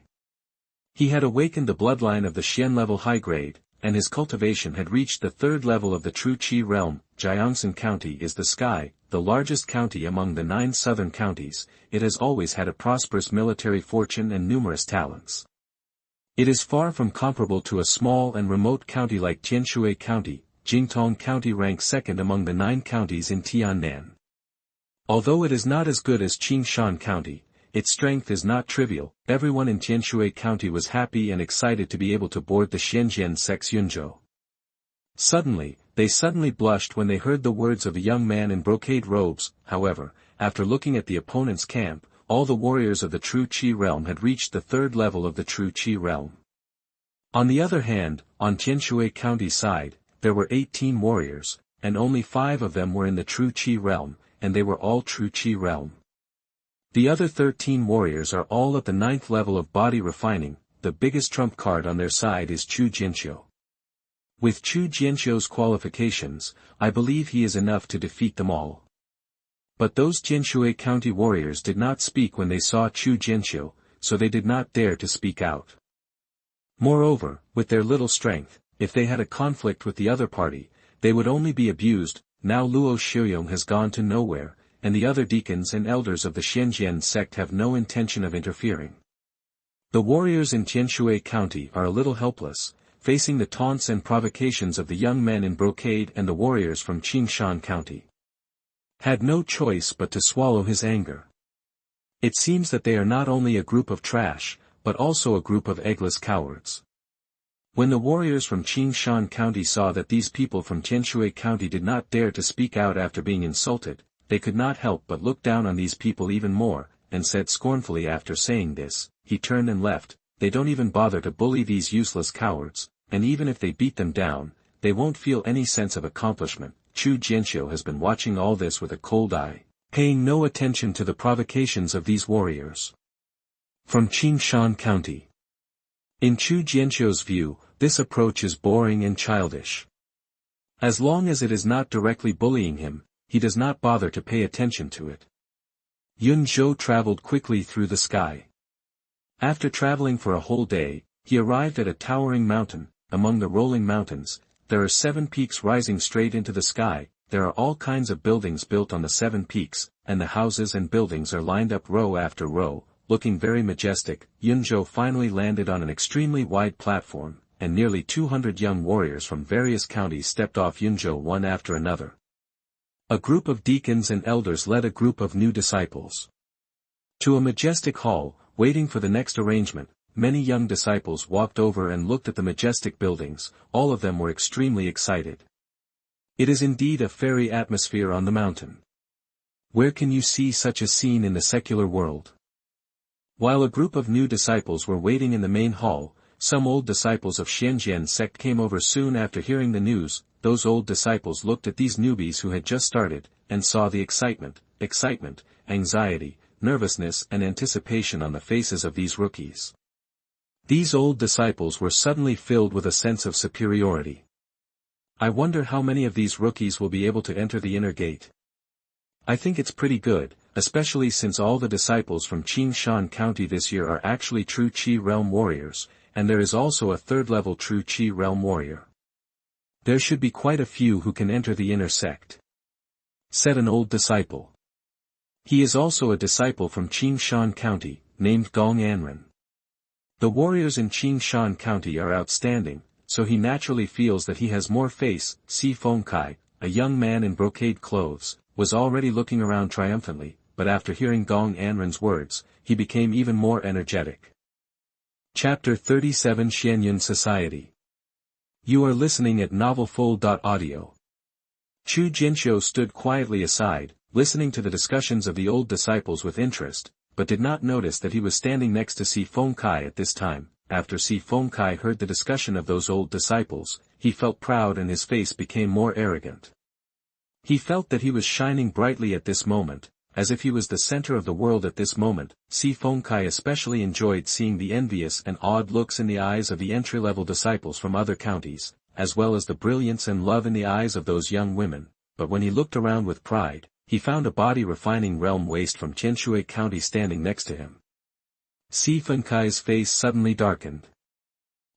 He had awakened the bloodline of the Xian level high grade, and his cultivation had reached the third level of the true Qi realm. Jiangxin County is the sky, the largest county among the 9 southern counties. It has always had a prosperous military fortune and numerous talents. It is far from comparable to a small and remote county like Tianshui County. Jingtong County ranks second among the 9 counties in Tiannan. Although it is not as good as Qingshan County, its strength is not trivial. Everyone in Tianshui County was happy and excited to be able to board the Xuanjian Sect Yunzhou. They suddenly blushed when they heard the words of a young man in brocade robes. However, after looking at the opponent's camp, all the warriors of the true Qi realm had reached the third level of the true Qi realm. On the other hand, on Tianshui County's side, there were 18 warriors, and only 5 of them were in the true Qi realm, and they were all true Qi realm. The other 13 warriors are all at the 9th level of body refining. The biggest trump card on their side is Chu Jianqiu. With Chu Jianqiu's qualifications, I believe he is enough to defeat them all. But those Tianshui County warriors did not speak when they saw Chu Jianqiu, so they did not dare to speak out. Moreover, with their little strength, if they had a conflict with the other party, they would only be abused. Now Luo Shiyong has gone to nowhere, and the other deacons and elders of the Xuanjian sect have no intention of interfering. The warriors in Tianshui County are a little helpless, facing the taunts and provocations of the young men in brocade, and the warriors from Qingshan County had no choice but to swallow his anger. It seems that they are not only a group of trash, but also a group of eggless cowards. When the warriors from Qingshan County saw that these people from Tianshui County did not dare to speak out after being insulted, they could not help but look down on these people even more, and said scornfully after saying this, he turned and left. They don't even bother to bully these useless cowards, and even if they beat them down, they won't feel any sense of accomplishment. Chu Jianqiu has been watching all this with a cold eye, paying no attention to the provocations of these warriors from Qingshan County. In Chu Jianqiu's view, this approach is boring and childish. As long as it is not directly bullying him, he does not bother to pay attention to it. Yun Zhou traveled quickly through the sky. After traveling for a whole day, he arrived at a towering mountain. Among the rolling mountains, there are 7 peaks rising straight into the sky. There are all kinds of buildings built on the 7 peaks, and the houses and buildings are lined up row after row, looking very majestic. Yun Zhou finally landed on an extremely wide platform, and nearly 200 young warriors from various counties stepped off Yunzhou one after another. A group of deacons and elders led a group of new disciples to a majestic hall. Waiting for the next arrangement, many young disciples walked over and looked at the majestic buildings. All of them were extremely excited. It is indeed a fairy atmosphere on the mountain. Where can you see such a scene in the secular world? While a group of new disciples were waiting in the main hall, some old disciples of Xuanjian sect came over soon after hearing the news. Those old disciples looked at these newbies who had just started, and saw the excitement, anxiety, nervousness and anticipation on the faces of these rookies. These old disciples were suddenly filled with a sense of superiority. I wonder how many of these rookies will be able to enter the inner gate. I think it's pretty good, especially since all the disciples from Qingshan County this year are actually true Qi realm warriors, and there is also a 3rd level true Qi realm warrior. There should be quite a few who can enter the inner sect, said an old disciple. He is also a disciple from Qingshan County, named Gong Anren. The warriors in Qingshan County are outstanding, so he naturally feels that he has more face. Si Fengkai, a young man in brocade clothes, was already looking around triumphantly, but after hearing Gong Anren's words, he became even more energetic. Chapter 37 Xianyun Society. You are listening at novelfull.audio. Chu Jianqiu stood quietly aside, listening to the discussions of the old disciples with interest, but did not notice that he was standing next to Si Fengkai at this time. After Si Fengkai heard the discussion of those old disciples, he felt proud and his face became more arrogant. He felt that he was shining brightly at this moment, as if he was the center of the world at this moment. Si Fengkai especially enjoyed seeing the envious and awed looks in the eyes of the entry-level disciples from other counties, as well as the brilliance and love in the eyes of those young women, but when he looked around with pride, he found a body refining realm waste from Tianshui County standing next to him. Si Fenkai's face suddenly darkened.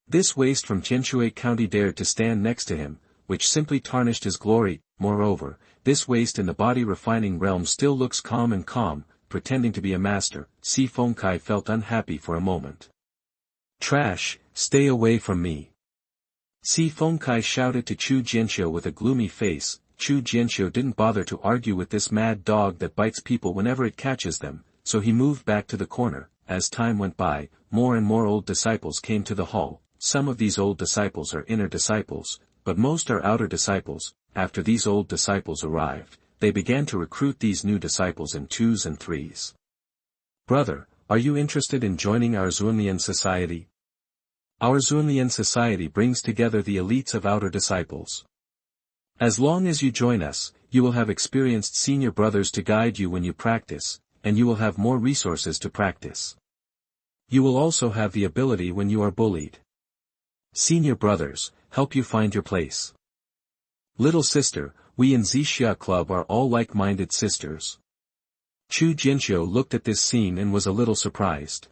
This waste from Qianshui County dared to stand next to him, which simply tarnished his glory. Moreover, this waste in the body refining realm still looks calm, pretending to be a master. Si Fengkai felt unhappy for a moment. Trash, stay away from me. Si Fengkai shouted to Chu Jianqiu with a gloomy face. Chu Jianqiu didn't bother to argue with this mad dog that bites people whenever it catches them, so he moved back to the corner. As time went by, more and more old disciples came to the hall. Some of these old disciples are inner disciples, but most are outer disciples. After these old disciples arrived, they began to recruit these new disciples in 2s and 3s. Brother, are you interested in joining our Xuanjian society? Our Xuanjian society brings together the elites of outer disciples. As long as you join us, you will have experienced senior brothers to guide you when you practice, and you will have more resources to practice. You will also have the ability when you are bullied. Senior brothers, help you find your place. Little sister, we in Xianxia Club are all like-minded sisters. Chu Jianqiu looked at this scene and was a little surprised.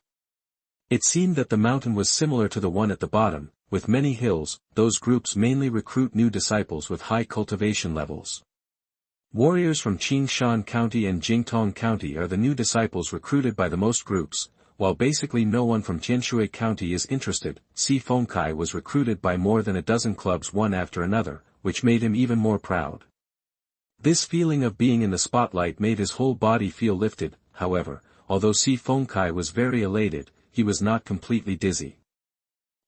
It seemed that the mountain was similar to the one at the bottom, with many hills. Those groups mainly recruit new disciples with high cultivation levels. Warriors from Qingshan County and Jingtong County are the new disciples recruited by the most groups, while basically no one from Qianshui County is interested. Si Fengkai was recruited by more than a dozen clubs one after another, which made him even more proud. This feeling of being in the spotlight made his whole body feel lifted. However, although Si Fengkai was very elated, he was not completely dizzy.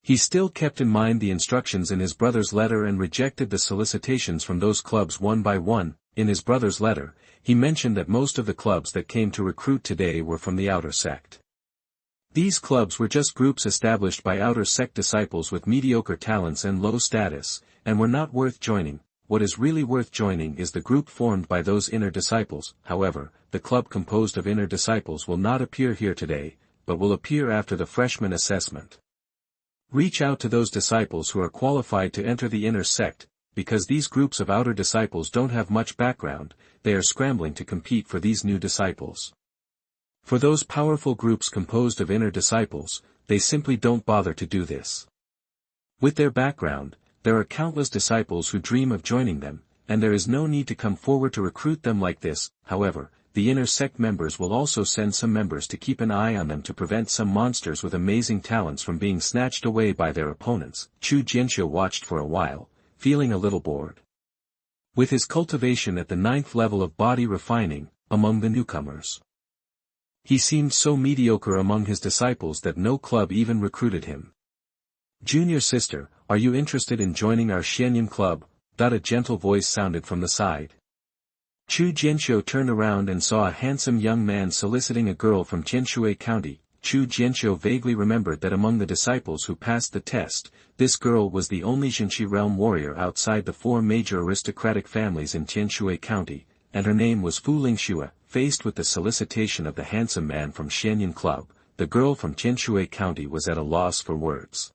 He still kept in mind the instructions in his brother's letter and rejected the solicitations from those clubs one by one. In his brother's letter, he mentioned that most of the clubs that came to recruit today were from the outer sect. These clubs were just groups established by outer sect disciples with mediocre talents and low status, and were not worth joining. What is really worth joining is the group formed by those inner disciples. However, the club composed of inner disciples will not appear here today, but will appear after the freshman assessment. Reach out to those disciples who are qualified to enter the inner sect, because these groups of outer disciples don't have much background. They are scrambling to compete for these new disciples. For those powerful groups composed of inner disciples, they simply don't bother to do this. With their background, there are countless disciples who dream of joining them, and there is no need to come forward to recruit them like this. However, the inner sect members will also send some members to keep an eye on them to prevent some monsters with amazing talents from being snatched away by their opponents. Chu Jianqiu watched for a while, feeling a little bored. With his cultivation at the 9th level of body refining, among the newcomers, he seemed so mediocre among his disciples that no club even recruited him. Junior sister, are you interested in joining our Xuanyun club? A gentle voice sounded from the side. Chu Jianqiu turned around and saw a handsome young man soliciting a girl from Qianshui County. Chu Jianqiu vaguely remembered that among the disciples who passed the test, this girl was the only Xianxia realm warrior outside the 4 major aristocratic families in Qianshui County, and her name was Fu Lingxue. Faced with the solicitation of the handsome man from Xuanyun Club, the girl from Qianshui County was at a loss for words.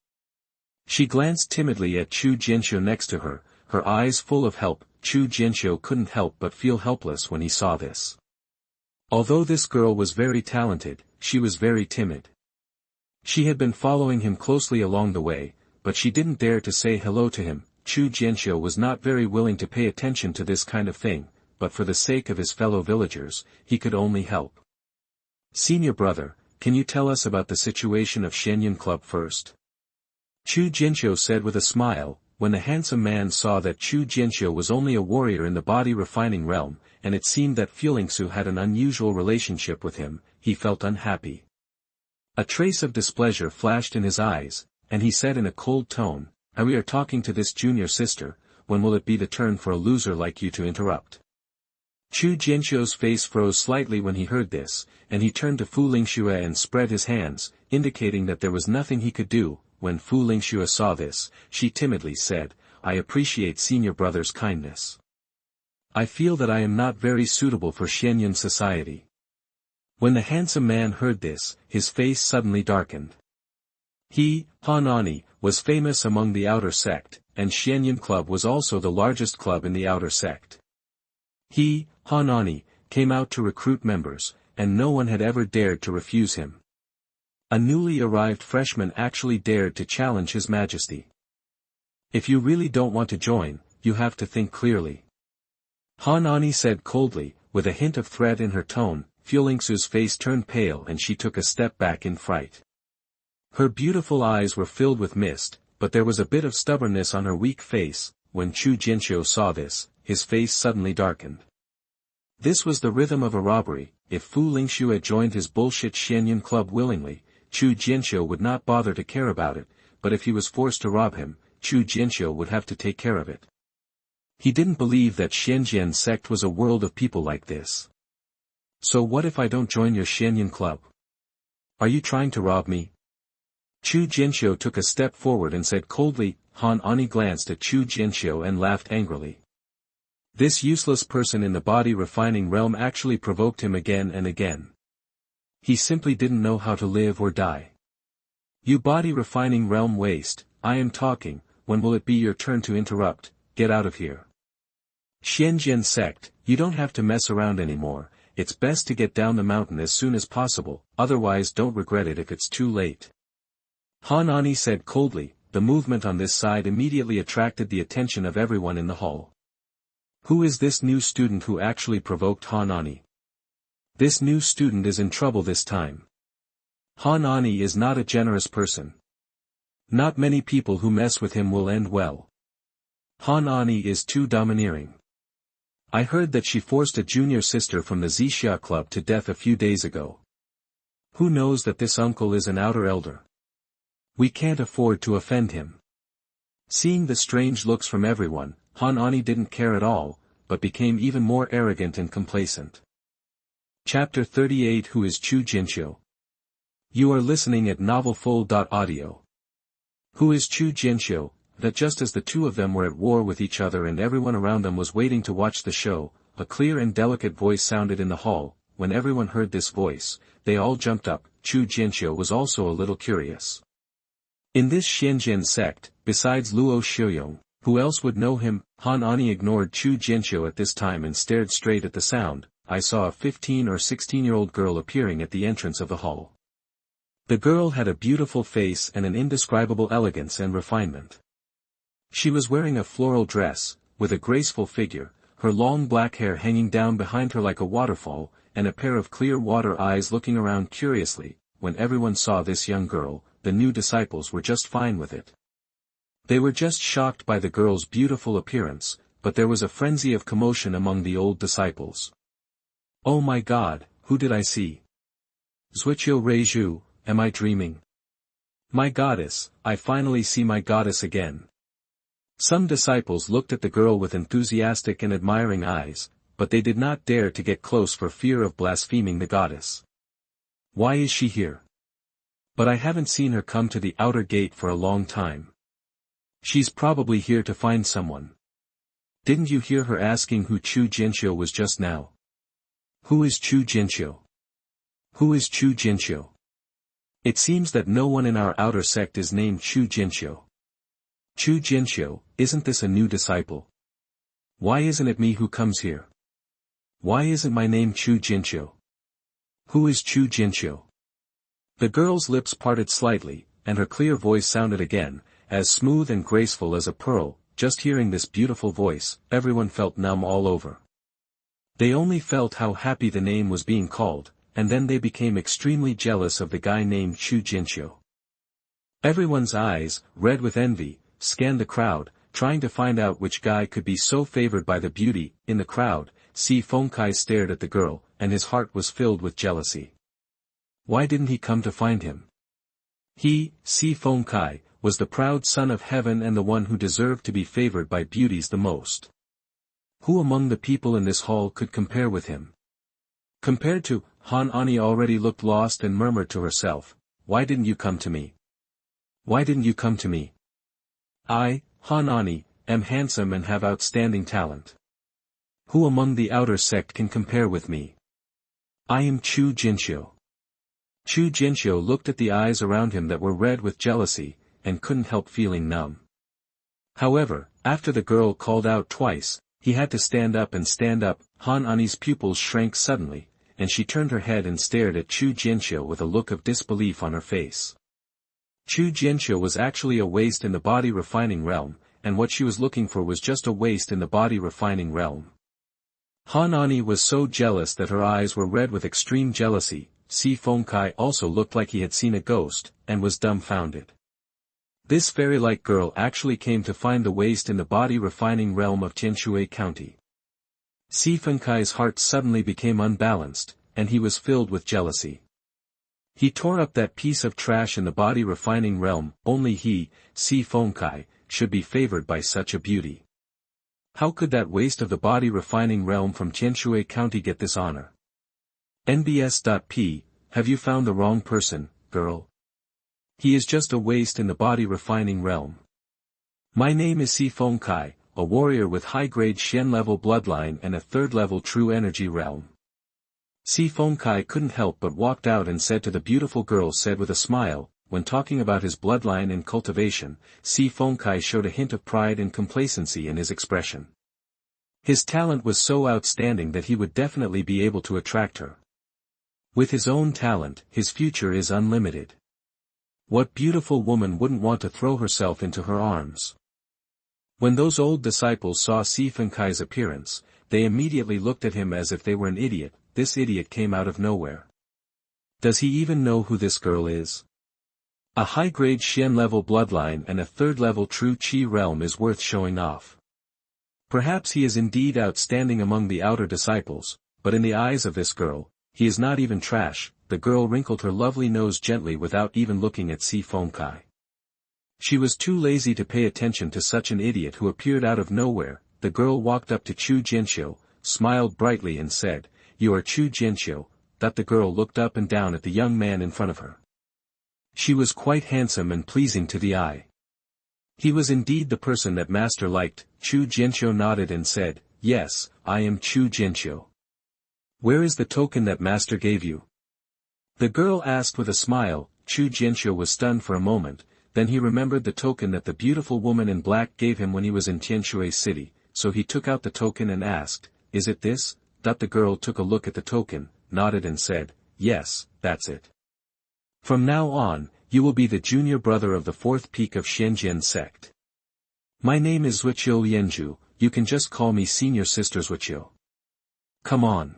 She glanced timidly at Chu Jianqiu next to her, her eyes full of help. Chu Jianqiu couldn't help but feel helpless when he saw this. Although this girl was very talented, she was very timid. She had been following him closely along the way, but she didn't dare to say hello to him. Chu Jianqiu was not very willing to pay attention to this kind of thing, but for the sake of his fellow villagers, he could only help. Senior brother, can you tell us about the situation of Xuanyun Club first? Chu Jianqiu said with a smile. When the handsome man saw that Chu Jianqiu was only a warrior in the body refining realm, and it seemed that Fu Lingxue had an unusual relationship with him, he felt unhappy. A trace of displeasure flashed in his eyes, and he said in a cold tone, "We are talking to this junior sister, when will it be the turn for a loser like you to interrupt?" Chu Jianqiu's face froze slightly when he heard this, and he turned to Fu Lingxue and spread his hands, indicating that there was nothing he could do. When Fu Lingxue saw this, she timidly said, "I appreciate senior brother's kindness. I feel that I am not very suitable for Xuanyun society." When the handsome man heard this, his face suddenly darkened. He, Hanani, was famous among the outer sect, and Xuanyun Club was also the largest club in the outer sect. He, Hanani, came out to recruit members, and no one had ever dared to refuse him. A newly arrived freshman actually dared to challenge His Majesty. If you really don't want to join, you have to think clearly. Han Ani said coldly, with a hint of threat in her tone. Fu Lingsu's face turned pale and she took a step back in fright. Her beautiful eyes were filled with mist, but there was a bit of stubbornness on her weak face. When Chu Jianqiu saw this, his face suddenly darkened. This was the rhythm of a robbery. If Fu Lingxiu had joined his bullshit Xianyun club willingly, Chu Jianqiu would not bother to care about it, but if he was forced to rob him, Chu Jianqiu would have to take care of it. He didn't believe that Xuanjian sect was a world of people like this. So what if I don't join your Xianyun club? Are you trying to rob me? Chu Jianqiu took a step forward and said coldly. Han Ani glanced at Chu Jianqiu and laughed angrily. This useless person in the body refining realm actually provoked him again and again. He simply didn't know how to live or die. You body refining realm waste, I am talking, when will it be your turn to interrupt? Get out of here. Xuanjian sect, you don't have to mess around anymore, it's best to get down the mountain as soon as possible, otherwise don't regret it if it's too late. Han Ani said coldly. The movement on this side immediately attracted the attention of everyone in the hall. Who is this new student who actually provoked Han Ani? This new student is in trouble this time. Han Ani is not a generous person. Not many people who mess with him will end well. Han Ani is too domineering. I heard that she forced a junior sister from the Xianxia club to death a few days ago. Who knows that this uncle is an outer elder? We can't afford to offend him. Seeing the strange looks from everyone, Han Ani didn't care at all, but became even more arrogant and complacent. Chapter 38 Who is Chu Jianqiu? You are listening at novelfull.audio. Who is Chu Jianqiu? That just as the two of them were at war with each other and everyone around them was waiting to watch the show, a clear and delicate voice sounded in the hall. When everyone heard this voice, they all jumped up. Chu Jianqiu was also a little curious. In this Xuanjian sect, besides Luo Xiuyong, who else would know him? Han Ani ignored Chu Jianqiu at this time and stared straight at the sound. I saw a 15 or 16-year-old girl appearing at the entrance of the hall. The girl had a beautiful face and an indescribable elegance and refinement. She was wearing a floral dress, with a graceful figure, her long black hair hanging down behind her like a waterfall, and a pair of clear water eyes looking around curiously. When everyone saw this young girl, the new disciples were just fine with it. They were just shocked by the girl's beautiful appearance, but there was a frenzy of commotion among the old disciples. Oh my God, who did I see? Zuoqiu Reizhu, am I dreaming? My goddess, I finally see my goddess again. Some disciples looked at the girl with enthusiastic and admiring eyes, but they did not dare to get close for fear of blaspheming the goddess. Why is she here? But I haven't seen her come to the outer gate for a long time. She's probably here to find someone. Didn't you hear her asking who Chu Jianqiu was just now? Who is Chu Jianqiu? Who is Chu Jianqiu? It seems that no one in our outer sect is named Chu Jianqiu. Chu Jianqiu, isn't this a new disciple? Why isn't it me who comes here? Why isn't my name Chu Jianqiu? Who is Chu Jianqiu? The girl's lips parted slightly, and her clear voice sounded again, as smooth and graceful as a pearl. Just hearing this beautiful voice, everyone felt numb all over. They only felt how happy the name was being called, and then they became extremely jealous of the guy named Chu Jianqiu. Everyone's eyes, red with envy, scanned the crowd, trying to find out which guy could be so favored by the beauty. In the crowd, Si Fengkai stared at the girl, and his heart was filled with jealousy. Why didn't he come to find him? He, Si Fengkai, was the proud son of heaven and the one who deserved to be favored by beauties the most. Who among the people in this hall could compare with him? Compared to, Han Ani already looked lost and murmured to herself, why didn't you come to me? Why didn't you come to me? I, Han Ani, am handsome and have outstanding talent. Who among the outer sect can compare with me? I am Chu Jianqiu. Chu Jianqiu looked at the eyes around him that were red with jealousy, and couldn't help feeling numb. However, after the girl called out twice, he had to stand up and stand up. Han Ani's pupils shrank suddenly, and she turned her head and stared at Chu Jianqiu with a look of disbelief on her face. Chu Jianqiu was actually a waste in the body refining realm, and what she was looking for was just a waste in the body refining realm. Han Ani was so jealous that her eyes were red with extreme jealousy. Si Fengkai also looked like he had seen a ghost, and was dumbfounded. This fairy-like girl actually came to find the waste in the body refining realm of Tianshui County. Si Fengkai's heart suddenly became unbalanced, and he was filled with jealousy. He tore up that piece of trash in the body refining realm. Only he, Si Fengkai, should be favored by such a beauty. How could that waste of the body refining realm from Tianshui County get this honor? NBS.P, have you found the wrong person, girl? He is just a waste in the body refining realm. My name is Si Fengkai, a warrior with high-grade Xian level bloodline and a 3rd level true energy realm. Si Fengkai couldn't help but walked out and said to the beautiful girl said with a smile. When talking about his bloodline and cultivation, Si Fengkai showed a hint of pride and complacency in his expression. His talent was so outstanding that he would definitely be able to attract her. With his own talent, his future is unlimited. What beautiful woman wouldn't want to throw herself into her arms? When those old disciples saw Si Fengkai's appearance, they immediately looked at him as if they were an idiot. This idiot came out of nowhere. Does he even know who this girl is? A high-grade Xian level bloodline and a 3rd level true Qi realm is worth showing off. Perhaps he is indeed outstanding among the outer disciples, but in the eyes of this girl, he is not even trash. The girl wrinkled her lovely nose gently without even looking at Si Fengkai. She was too lazy to pay attention to such an idiot who appeared out of nowhere. The girl walked up to Chu Jianqiu, smiled brightly and said, "You are Chu Jianqiu." That the girl looked up and down at the young man in front of her. She was quite handsome and pleasing to the eye. He was indeed the person that master liked. Chu Jianqiu nodded and said, "Yes, I am Chu Jianqiu." "Where is the token that master gave you?" the girl asked with a smile. Chu Jianqiu was stunned for a moment, then he remembered the token that the beautiful woman in black gave him when he was in Tianshui City, so he took out the token and asked, "Is it this?" The girl took a look at the token, nodded and said, "Yes, that's it. From now on, you will be the junior brother of the 4th peak of Xuanjian Sect. My name is Zuoqiu Lianzhu, you can just call me senior sister Zuoqiu. Come on."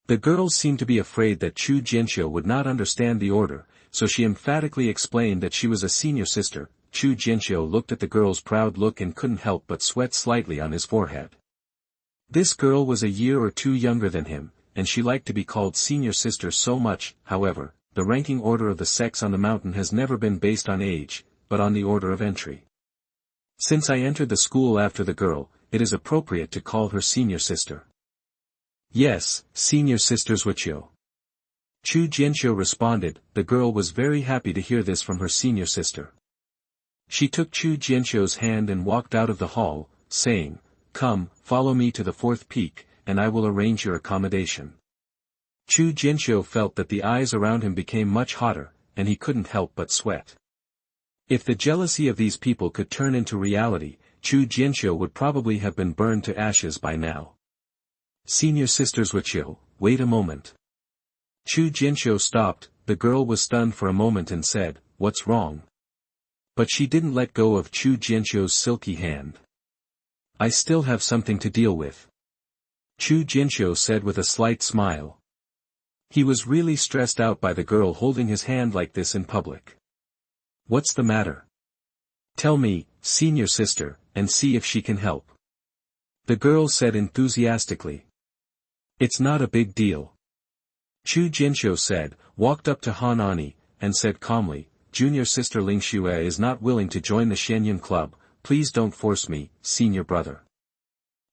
The girls seemed to be afraid that Chu Jianqiu would not understand the order, so she emphatically explained that she was a senior sister. Chu Jianqiu looked at the girl's proud look and couldn't help but sweat slightly on his forehead. This girl was a year or two younger than him, and she liked to be called senior sister so much. However, the ranking order of the sects on the mountain has never been based on age, but on the order of entry. Since I entered the school after the girl, it is appropriate to call her senior sister. Yes, senior sister Zuoqiu. Chu Jianqiu responded. The girl was very happy to hear this from her senior sister. She took Chu Jianqiu's hand and walked out of the hall, saying, "Come, follow me to the 4th peak, and I will arrange your accommodation." Chu Jianqiu felt that the eyes around him became much hotter, and he couldn't help but sweat. If the jealousy of these people could turn into reality, Chu Jianqiu would probably have been burned to ashes by now. "Senior sister Zuoqiu, wait a moment." Chu Jianqiu stopped. The girl was stunned for a moment and said, "What's wrong?" But she didn't let go of Chu Jianqiu's silky hand. "I still have something to deal with," Chu Jianqiu said with a slight smile. He was really stressed out by the girl holding his hand like this in public. "What's the matter? Tell me, senior sister, and see if she can help," the girl said enthusiastically. "It's not a big deal," Chu Jianqiu said, walked up to Han Ani, and said calmly, "Junior sister Lingxue is not willing to join the Xianyun club, please don't force me, senior brother."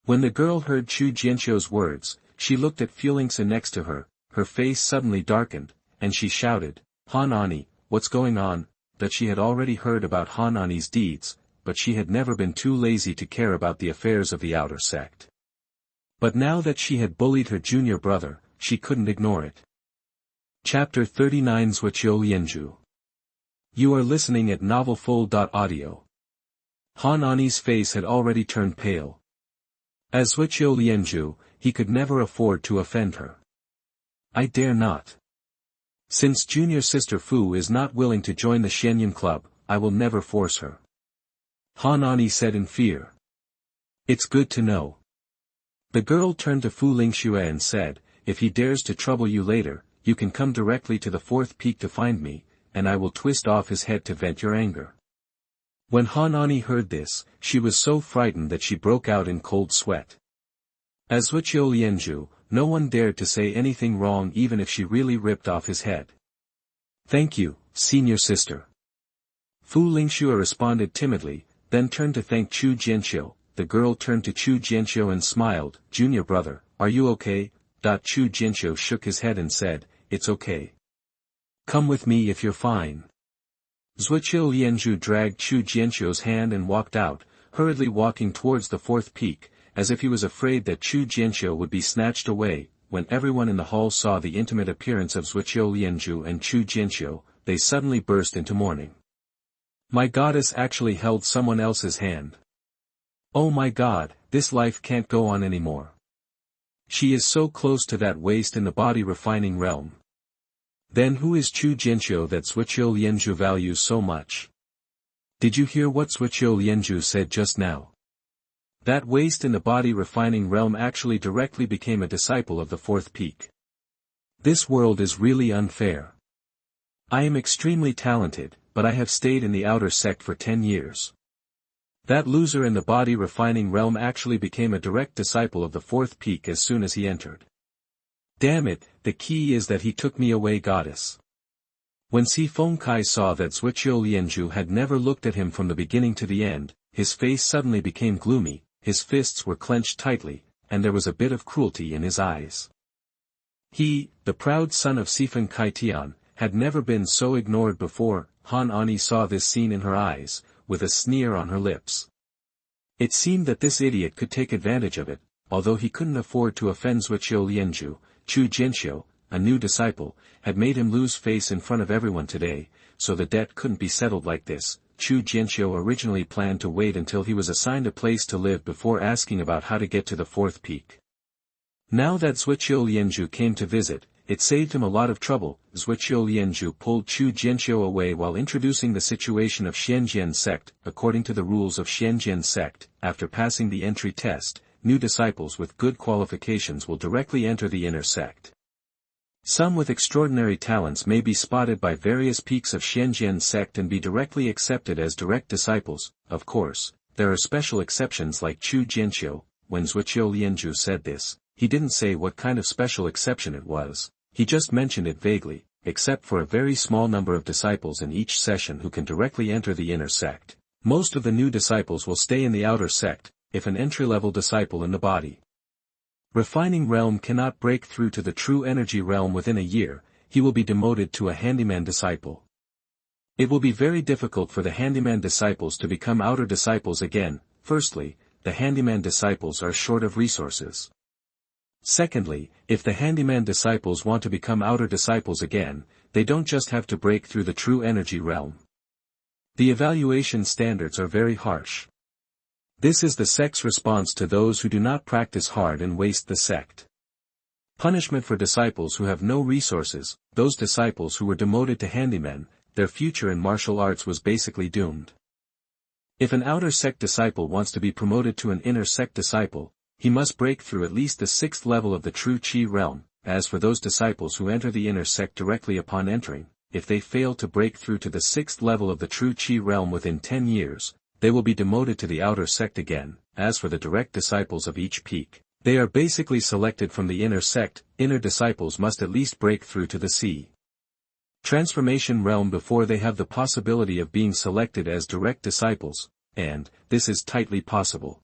When the girl heard Chu Jianqiu's words, she looked at Felix next to her. Her face suddenly darkened, and she shouted, "Han Ani, what's going on?" That she had already heard about Han Ani's deeds, but she had never been too lazy to care about the affairs of the outer sect. But now that she had bullied her junior brother, she couldn't ignore it. Chapter 39 Zuoqiu Lianzhu. You are listening at novelfull.audio. Han Ani's face had already turned pale. As Zuoqiu Lianzhu, he could never afford to offend her. I dare not. Since junior sister Fu is not willing to join the Xuanyun club, I will never force her. Han Ani said in fear. It's good to know. The girl turned to Fu Lingxue and said, if he dares to trouble you later, you can come directly to the fourth peak to find me, and I will twist off his head to vent your anger. When Han Ani heard this, she was so frightened that she broke out in cold sweat. As Zuoqiu Lianzhu, no one dared to say anything wrong even if she really ripped off his head. Thank you, senior sister. Fu Lingxue responded timidly, then turned to thank Chu Jianqiu. The girl turned to Chu Jianqiu and smiled, junior brother, are you okay? Chu Jianqiu shook his head and said, it's okay. Come with me if you're fine. Zuoqiu Lianzhu dragged Chu Jianqiu's hand and walked out, hurriedly walking towards the fourth peak, as if he was afraid that Chu Jianqiu would be snatched away. When everyone in the hall saw the intimate appearance of Zuoqiu Lianzhu and Chu Jianqiu, they suddenly burst into mourning. My goddess actually held someone else's hand. Oh my god, this life can't go on anymore. She is so close to that waste in the body refining realm. Then who is Chu Jianqiu that Zuoqiu Lianzhu values so much? Did you hear what Zuoqiu Lianzhu said just now? That waste in the body refining realm actually directly became a disciple of the fourth peak. This world is really unfair. I am extremely talented, but I have stayed in the outer sect for 10 years. That loser in the body refining realm actually became a direct disciple of the fourth peak as soon as he entered. Damn it, the key is that he took me away, goddess. When Si Fengkai saw that Zuoqiu Lianzhu had never looked at him from the beginning to the end, his face suddenly became gloomy, his fists were clenched tightly, and there was a bit of cruelty in his eyes. He, the proud son of Si Fengkai Tian, had never been so ignored before. Han Ani saw this scene in her eyes, with a sneer on her lips. It seemed that this idiot could take advantage of it, although he couldn't afford to offend Zuoqiu Lianzhu. Chu Jianqiu, a new disciple, had made him lose face in front of everyone today, so the debt couldn't be settled like this. Chu Jianqiu originally planned to wait until he was assigned a place to live before asking about how to get to the fourth peak. Now that Zuoqiu Lianzhu came to visit, it saved him a lot of trouble. Zuoqiu Lianzhu pulled Chu Jianqiu away while introducing the situation of Xuanjian Sect. According to the rules of Xuanjian Sect, after passing the entry test, new disciples with good qualifications will directly enter the inner sect. Some with extraordinary talents may be spotted by various peaks of Xuanjian Sect and be directly accepted as direct disciples. Of course, there are special exceptions like Chu Jianqiu. When Zuoqiu Lianzhu said this, he didn't say what kind of special exception it was. He just mentioned it vaguely, except for a very small number of disciples in each session who can directly enter the inner sect. Most of the new disciples will stay in the outer sect, if an entry-level disciple in the body refining realm cannot break through to the true energy realm within a year, he will be demoted to a handyman disciple. It will be very difficult for the handyman disciples to become outer disciples again. Firstly, the handyman disciples are short of resources. Secondly, if the handyman disciples want to become outer disciples again, they don't just have to break through the true energy realm. The evaluation standards are very harsh. This is the sect's response to those who do not practice hard and waste the sect. Punishment for disciples who have no resources. Those disciples who were demoted to handymen, their future in martial arts was basically doomed. If an outer sect disciple wants to be promoted to an inner sect disciple, he must break through at least the 6th level of the true Qi realm. As for those disciples who enter the inner sect directly upon entering, if they fail to break through to the 6th level of the true Qi realm within 10 years, they will be demoted to the outer sect again. As for the direct disciples of each peak, they are basically selected from the inner sect. Inner disciples must at least break through to the C transformation realm before they have the possibility of being selected as direct disciples, and this is tightly possible.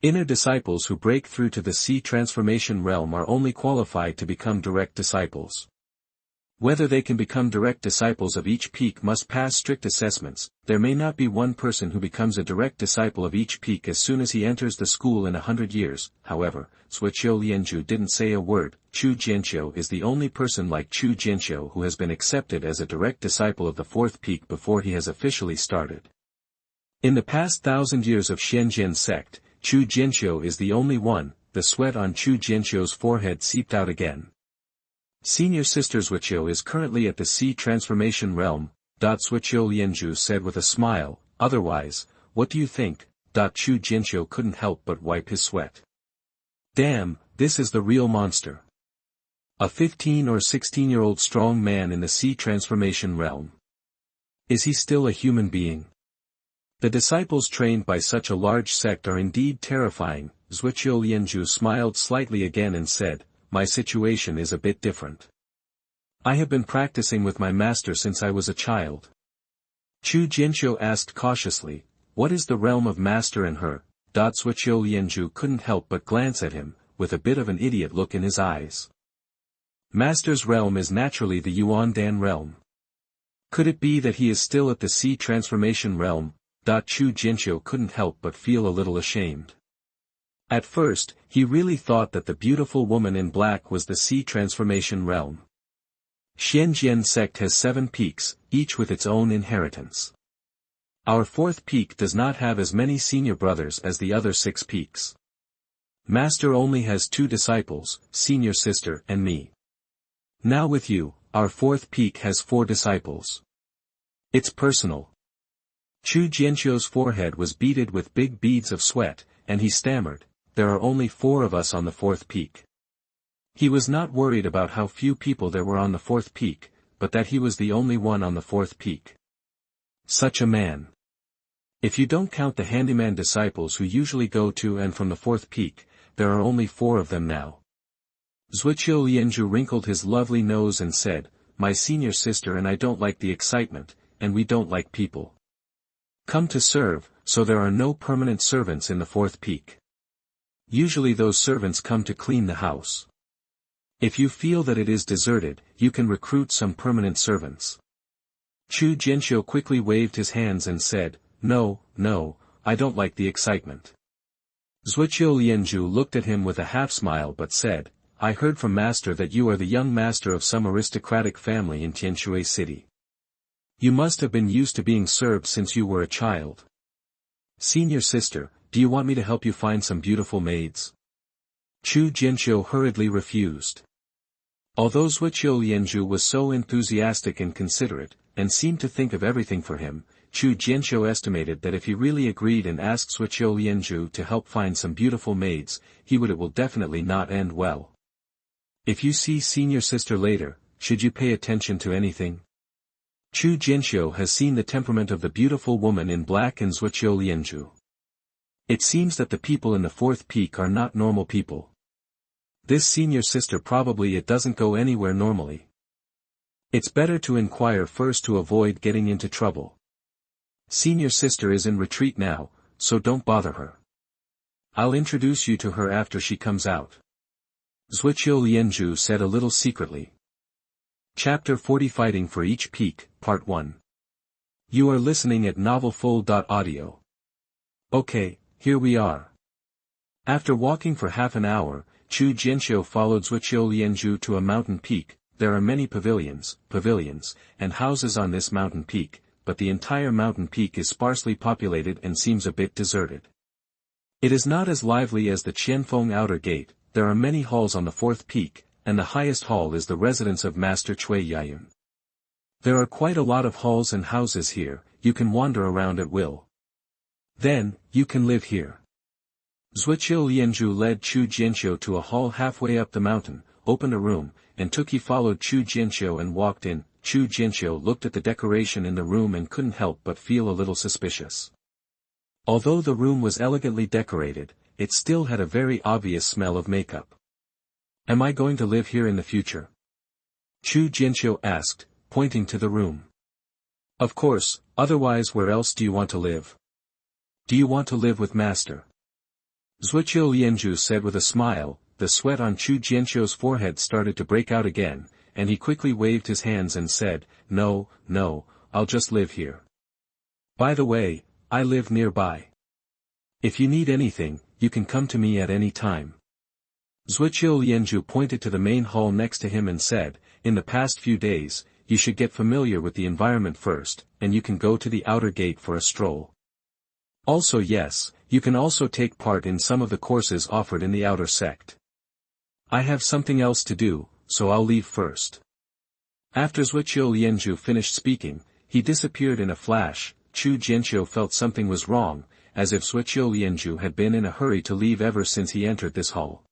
Inner disciples who break through to the C transformation realm are only qualified to become direct disciples. Whether they can become direct disciples of each peak must pass strict assessments. There may not be one person who becomes a direct disciple of each peak as soon as he enters the school in 100 years. However, Zuoqiu Lianzhu didn't say a word. Chu Jianqiu is the only person like Chu Jianqiu who has been accepted as a direct disciple of the 4th peak before he has officially started. In the past 1,000 years of Xuanjian Sect, Chu Jianqiu is the only one. The sweat on Chu Jianqiu's forehead seeped out again. Senior Sister Zuoqiu is currently at the Sea Transformation Realm, Zuoqiu Lianzhu said with a smile, otherwise, what do you think? Chu Jianqiu couldn't help but wipe his sweat. Damn, this is the real monster. A 15 or 16-year-old strong man in the Sea Transformation Realm. Is he still a human being? The disciples trained by such a large sect are indeed terrifying. Zuoqiu Lianzhu smiled slightly again and said, my situation is a bit different. I have been practicing with my master since I was a child. Chu Jianqiu asked cautiously, what is the realm of master and her? Zuoqiu Lianzhu couldn't help but glance at him, with a bit of an idiot look in his eyes. Master's realm is naturally the Yuandan realm. Could it be that he is still at the Sea Transformation realm? Chu Jianqiu couldn't help but feel a little ashamed. At first, he really thought that the beautiful woman in black was the Sea Transformation realm. Xuanjian sect has 7 peaks, each with its own inheritance. Our 4th peak does not have as many senior brothers as the other 6 peaks. Master only has 2 disciples, Senior Sister and me. Now with you, our 4th peak has 4 disciples. It's personal. Chu Jianqiu's forehead was beaded with big beads of sweat, and he stammered, there are only 4 of us on the 4th peak. He was not worried about how few people there were on the 4th peak, but that he was the only one on the 4th peak. Such a man. If you don't count the handyman disciples who usually go to and from the 4th peak, there are only 4 of them now. Zuoqiu Lianzhu wrinkled his lovely nose and said, my senior sister and I don't like the excitement, and we don't like people. Come to serve, so there are no permanent servants in the 4th peak. Usually those servants come to clean the house. If you feel that it is deserted, you can recruit some permanent servants. Chu Jianqiu quickly waved his hands and said, no, I don't like the excitement. Zuoqiu Lianzhu looked at him with a half-smile but said, I heard from master that you are the young master of some aristocratic family in Tianshui city. You must have been used to being served since you were a child. Senior sister, do you want me to help you find some beautiful maids? Chu Jianqiu hurriedly refused. Although Zuoqiu Lianzhu was so enthusiastic and considerate, and seemed to think of everything for him, Chu Jianqiu estimated that if he really agreed and asked Zuoqiu Lianzhu to help find some beautiful maids, it will definitely not end well. If you see senior sister later, should you pay attention to anything? Chu Jianqiu has seen the temperament of the beautiful woman in black and Zuoqiu Lianzhu. It seems that the people in the 4th peak are not normal people. This senior sister probably it doesn't go anywhere normally. It's better to inquire first to avoid getting into trouble. Senior sister is in retreat now, so don't bother her. I'll introduce you to her after she comes out. Zuoqiu Lianzhu said a little secretly. Chapter 40 Fighting for Each Peak, Part 1. You are listening at novelfull.audio. Okay, here we are. After walking for half an hour, Chu Jianqiu followed Zuoqiu Lianzhu to a mountain peak. There are many pavilions, and houses on this mountain peak, but the entire mountain peak is sparsely populated and seems a bit deserted. It is not as lively as the Qianfeng outer gate. There are many halls on the 4th peak, and the highest hall is the residence of Master Xuanyun. There are quite a lot of halls and houses here, you can wander around at will. Then, you can live here. Zuoqiu Lianzhu led Chu Jianqiu to a hall halfway up the mountain, opened a room, and he followed Chu Jianqiu and walked in. Chu Jianqiu looked at the decoration in the room and couldn't help but feel a little suspicious. Although the room was elegantly decorated, it still had a very obvious smell of makeup. Am I going to live here in the future? Chu Jianqiu asked, pointing to the room. Of course, otherwise where else do you want to live? Do you want to live with master? Zuoqiu Lianzhu said with a smile. The sweat on Chu Jianqiu's forehead started to break out again, and he quickly waved his hands and said, no, I'll just live here. By the way, I live nearby. If you need anything, you can come to me at any time. Zuoqiu Lianzhu pointed to the main hall next to him and said, in the past few days, you should get familiar with the environment first, and you can go to the outer gate for a stroll. Also yes, you can also take part in some of the courses offered in the outer sect. I have something else to do, so I'll leave first. After Zuoqiu Lianzhu finished speaking, he disappeared in a flash. Chu Jianqiu felt something was wrong, as if Zuoqiu Lianzhu had been in a hurry to leave ever since he entered this hall.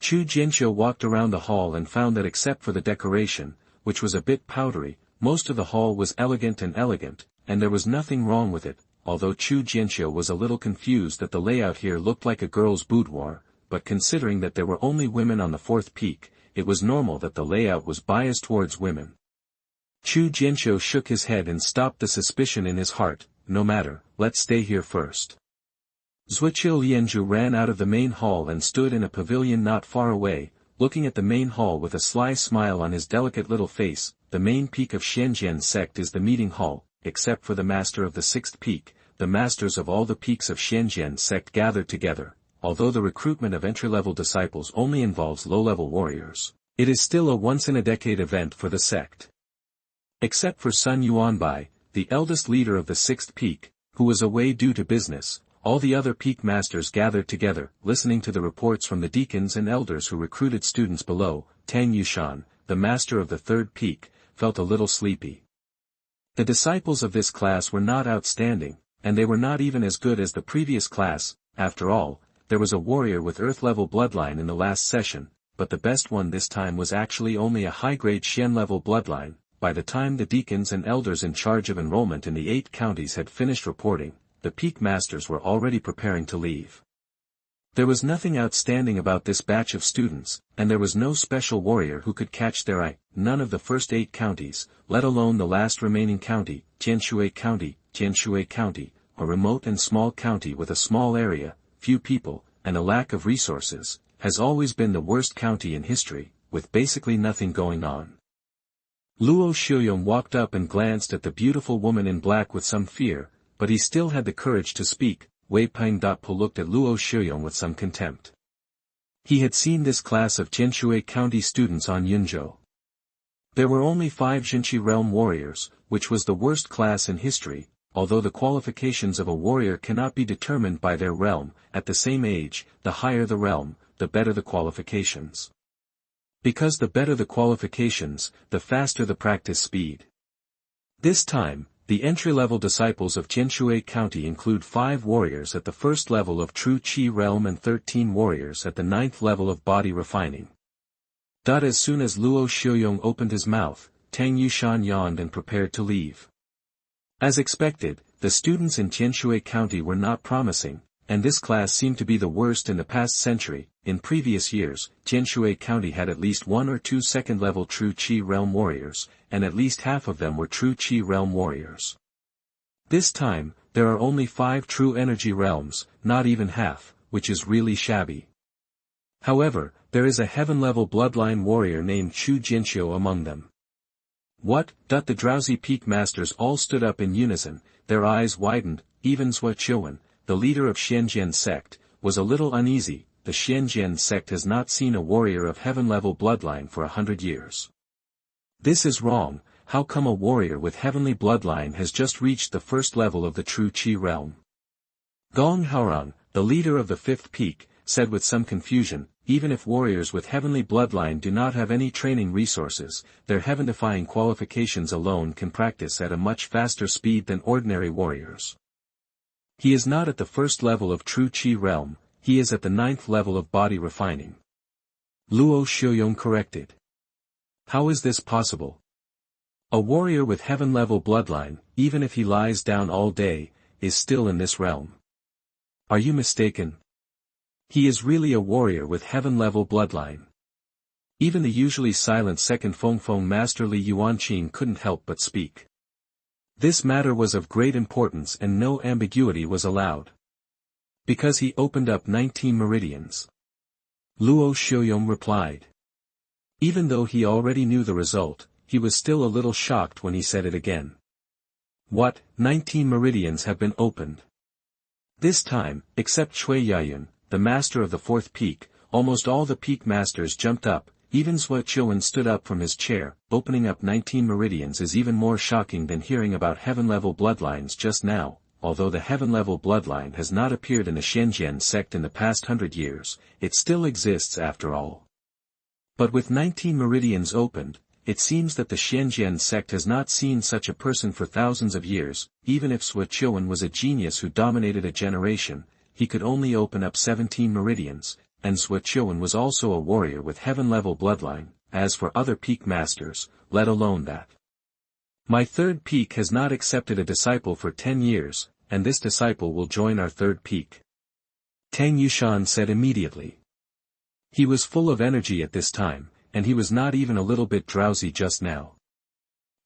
Chu Jianqiu walked around the hall and found that except for the decoration, which was a bit powdery, most of the hall was elegant, and there was nothing wrong with it, although Chu Jianqiu was a little confused that the layout here looked like a girl's boudoir, but considering that there were only women on the fourth peak, it was normal that the layout was biased towards women. Chu Jianqiu shook his head and stopped the suspicion in his heart. No matter, let's stay here first. Zuoqiu Lianzhu ran out of the main hall and stood in a pavilion not far away, looking at the main hall with a sly smile on his delicate little face. The main peak of Xuanjian sect is the meeting hall, except for the master of the sixth peak. The masters of all the peaks of Xuanjian sect gathered together. Although the recruitment of entry-level disciples only involves low-level warriors, it is still a once-in-a-decade event for the sect. Except for Sun Yuanbai, the eldest leader of the sixth peak, who was away due to business, all the other peak masters gathered together, listening to the reports from the deacons and elders who recruited students below. Tang Yushan, the master of the third peak, felt a little sleepy. The disciples of this class were not outstanding, and they were not even as good as the previous class. After all, there was a warrior with Earth-level bloodline in the last session, but the best one this time was actually only a high-grade Xian-level bloodline. By the time the deacons and elders in charge of enrollment in the 8 counties had finished reporting, the peak masters were already preparing to leave. There was nothing outstanding about this batch of students, and there was no special warrior who could catch their eye. None of the first 8 counties, let alone the last remaining county, Jianshui County, a remote and small county with a small area, few people, and a lack of resources, has always been the worst county in history, with basically nothing going on. Luo Xiuyong walked up and glanced at the beautiful woman in black with some fear, but he still had the courage to speak. Wei Peng.Po looked at Luo Xiuyong with some contempt. He had seen this class of Jianshui County students on Yunzhou. There were only 5 Jinchi realm warriors, which was the worst class in history. Although the qualifications of a warrior cannot be determined by their realm, at the same age, the higher the realm, the better the qualifications. Because the better the qualifications, the faster the practice speed. This time, the entry-level disciples of Jianshui County include 5 warriors at the first level of True Qi realm and 13 warriors at the 9th level of body refining. As soon as Luo Xiuyong opened his mouth, Tang Yushan yawned and prepared to leave. As expected, the students in Jianshui County were not promising, and this class seemed to be the worst in the past century. In previous years, Jianshui County had at least 1 or 2 second-level True Qi realm warriors, and at least half of them were True Qi realm warriors. This time, there are only 5 true energy realms, not even half, which is really shabby. However, there is a heaven-level bloodline warrior named Chu Jianqiu among them. What? The drowsy peak masters all stood up in unison, their eyes widened. Even Zuoqiu, the leader of Xuanjian sect, was a little uneasy. The Xuanjian sect has not seen a warrior of heaven-level bloodline for 100 years. This is wrong. How come a warrior with heavenly bloodline has just reached the first level of the True Qi realm? Gong Haorong, the leader of the 5th peak, said with some confusion, even if warriors with heavenly bloodline do not have any training resources, their heaven-defying qualifications alone can practice at a much faster speed than ordinary warriors. He is not at the first level of True Qi realm, he is at the 9th level of body refining. Luo Xiuyong corrected. How is this possible? A warrior with heaven-level bloodline, even if he lies down all day, is still in this realm. Are you mistaken? He is really a warrior with heaven-level bloodline. Even the usually silent second Fengfeng Master Li Yuanqing couldn't help but speak. This matter was of great importance and no ambiguity was allowed. Because he opened up 19 meridians. Luo Xiuyong replied. Even though he already knew the result, he was still a little shocked when he said it again. What, 19 meridians have been opened? This time, except Xuanyun, the master of the 4th peak, almost all the peak masters jumped up. Even Zuoqiu stood up from his chair. Opening up 19 meridians is even more shocking than hearing about heaven-level bloodlines just now. Although the heaven-level bloodline has not appeared in the Xuanjian sect in the past 100 years, it still exists after all. But with 19 meridians opened, it seems that the Xuanjian sect has not seen such a person for thousands of years. Even if Zuoqiu was a genius who dominated a generation, he could only open up 17 meridians, and Zuoqiu was also a warrior with heaven-level bloodline. As for other peak masters, let alone that. My third peak has not accepted a disciple for 10 years, and this disciple will join our third peak. Tang Yushan said immediately. He was full of energy at this time, and he was not even a little bit drowsy just now.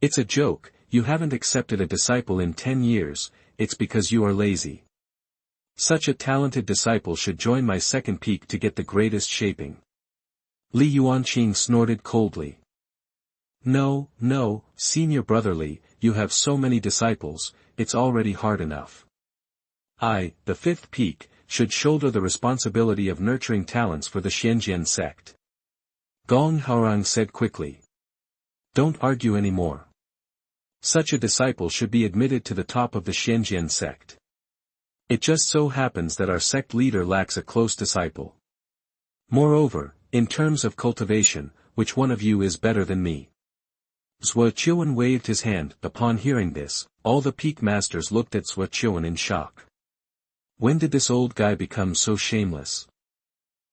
It's a joke, you haven't accepted a disciple in 10 years, it's because you are lazy. Such a talented disciple should join my second peak to get the greatest shaping. Li Yuanqing snorted coldly. No, senior brother Li, you have so many disciples, it's already hard enough. I, the fifth peak, should shoulder the responsibility of nurturing talents for the Xuanjian sect. Gong Haorang said quickly. Don't argue anymore. Such a disciple should be admitted to the top of the Xuanjian sect. It just so happens that our sect leader lacks a close disciple. Moreover, in terms of cultivation, which one of you is better than me? Zuoqiu waved his hand. Upon hearing this, all the peak masters looked at Zuoqiu in shock. When did this old guy become so shameless?